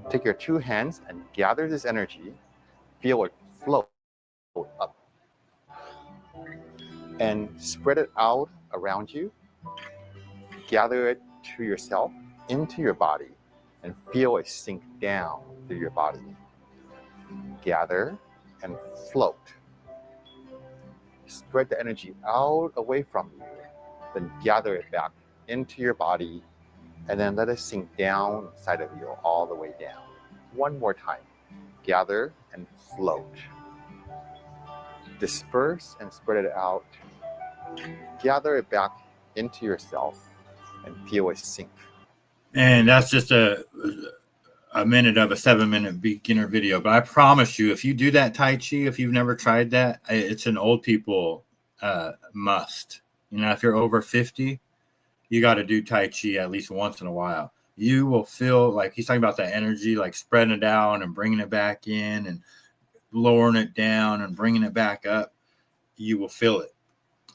Take your 2 hands and gather this energy, feel it float up, and spread it out around you. Gather it to yourself, into your body, and feel it sink down through your body. Gather and float. Spread the energy out away from you, then gather it back into your body, and then let it sink down inside of you all the way down. One more time. Gather and float. Disperse and spread it out. Gather it back into yourself and feel it sink. And that's just a minute of a 7-minute beginner video. But I promise you, if you do that Tai Chi, if you've never tried that, it's an old people must. You know, if you're over 50, you got to do Tai Chi at least once in a while. You will feel like he's talking about that energy, like spreading it out and bringing it back in and lowering it down and bringing it back up. You will feel it.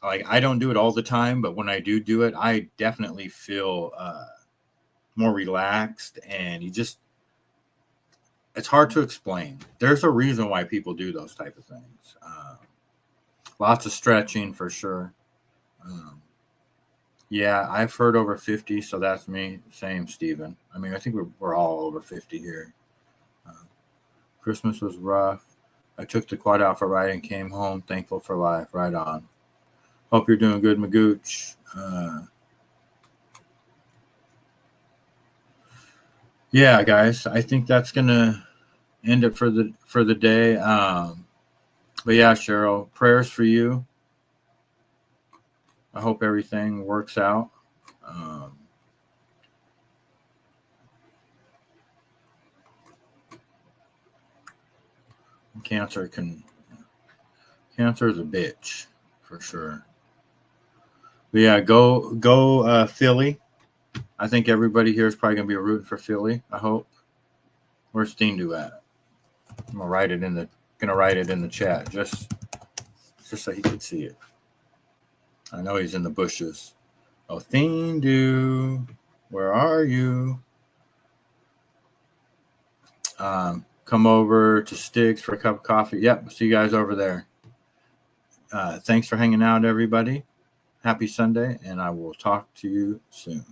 Like, I don't do it all the time, but when I do it, I definitely feel more relaxed, and it's hard to explain. There's a reason why people do those type of things. Lots of stretching for sure. Yeah, I've heard over 50, so that's me. Same, Steven. I mean, I think we're all over 50 here. Christmas was rough. I took the quad out for a ride and came home thankful for life. Right on. Hope you're doing good, Magooch. Yeah, guys, I think that's gonna end it for the day. But yeah, Cheryl, prayers for you. I hope everything works out. Cancer is a bitch for sure. But yeah, go Philly. I think everybody here is probably gonna be rooting for Philly. I hope. Where's Steendu at? I'm gonna write it in the chat just so he can see it. I know he's in the bushes. Oh, Steendu, where are you? Come over to Sticks for a cup of coffee. Yep, see you guys over there. Thanks for hanging out, everybody. Happy Sunday, and I will talk to you soon.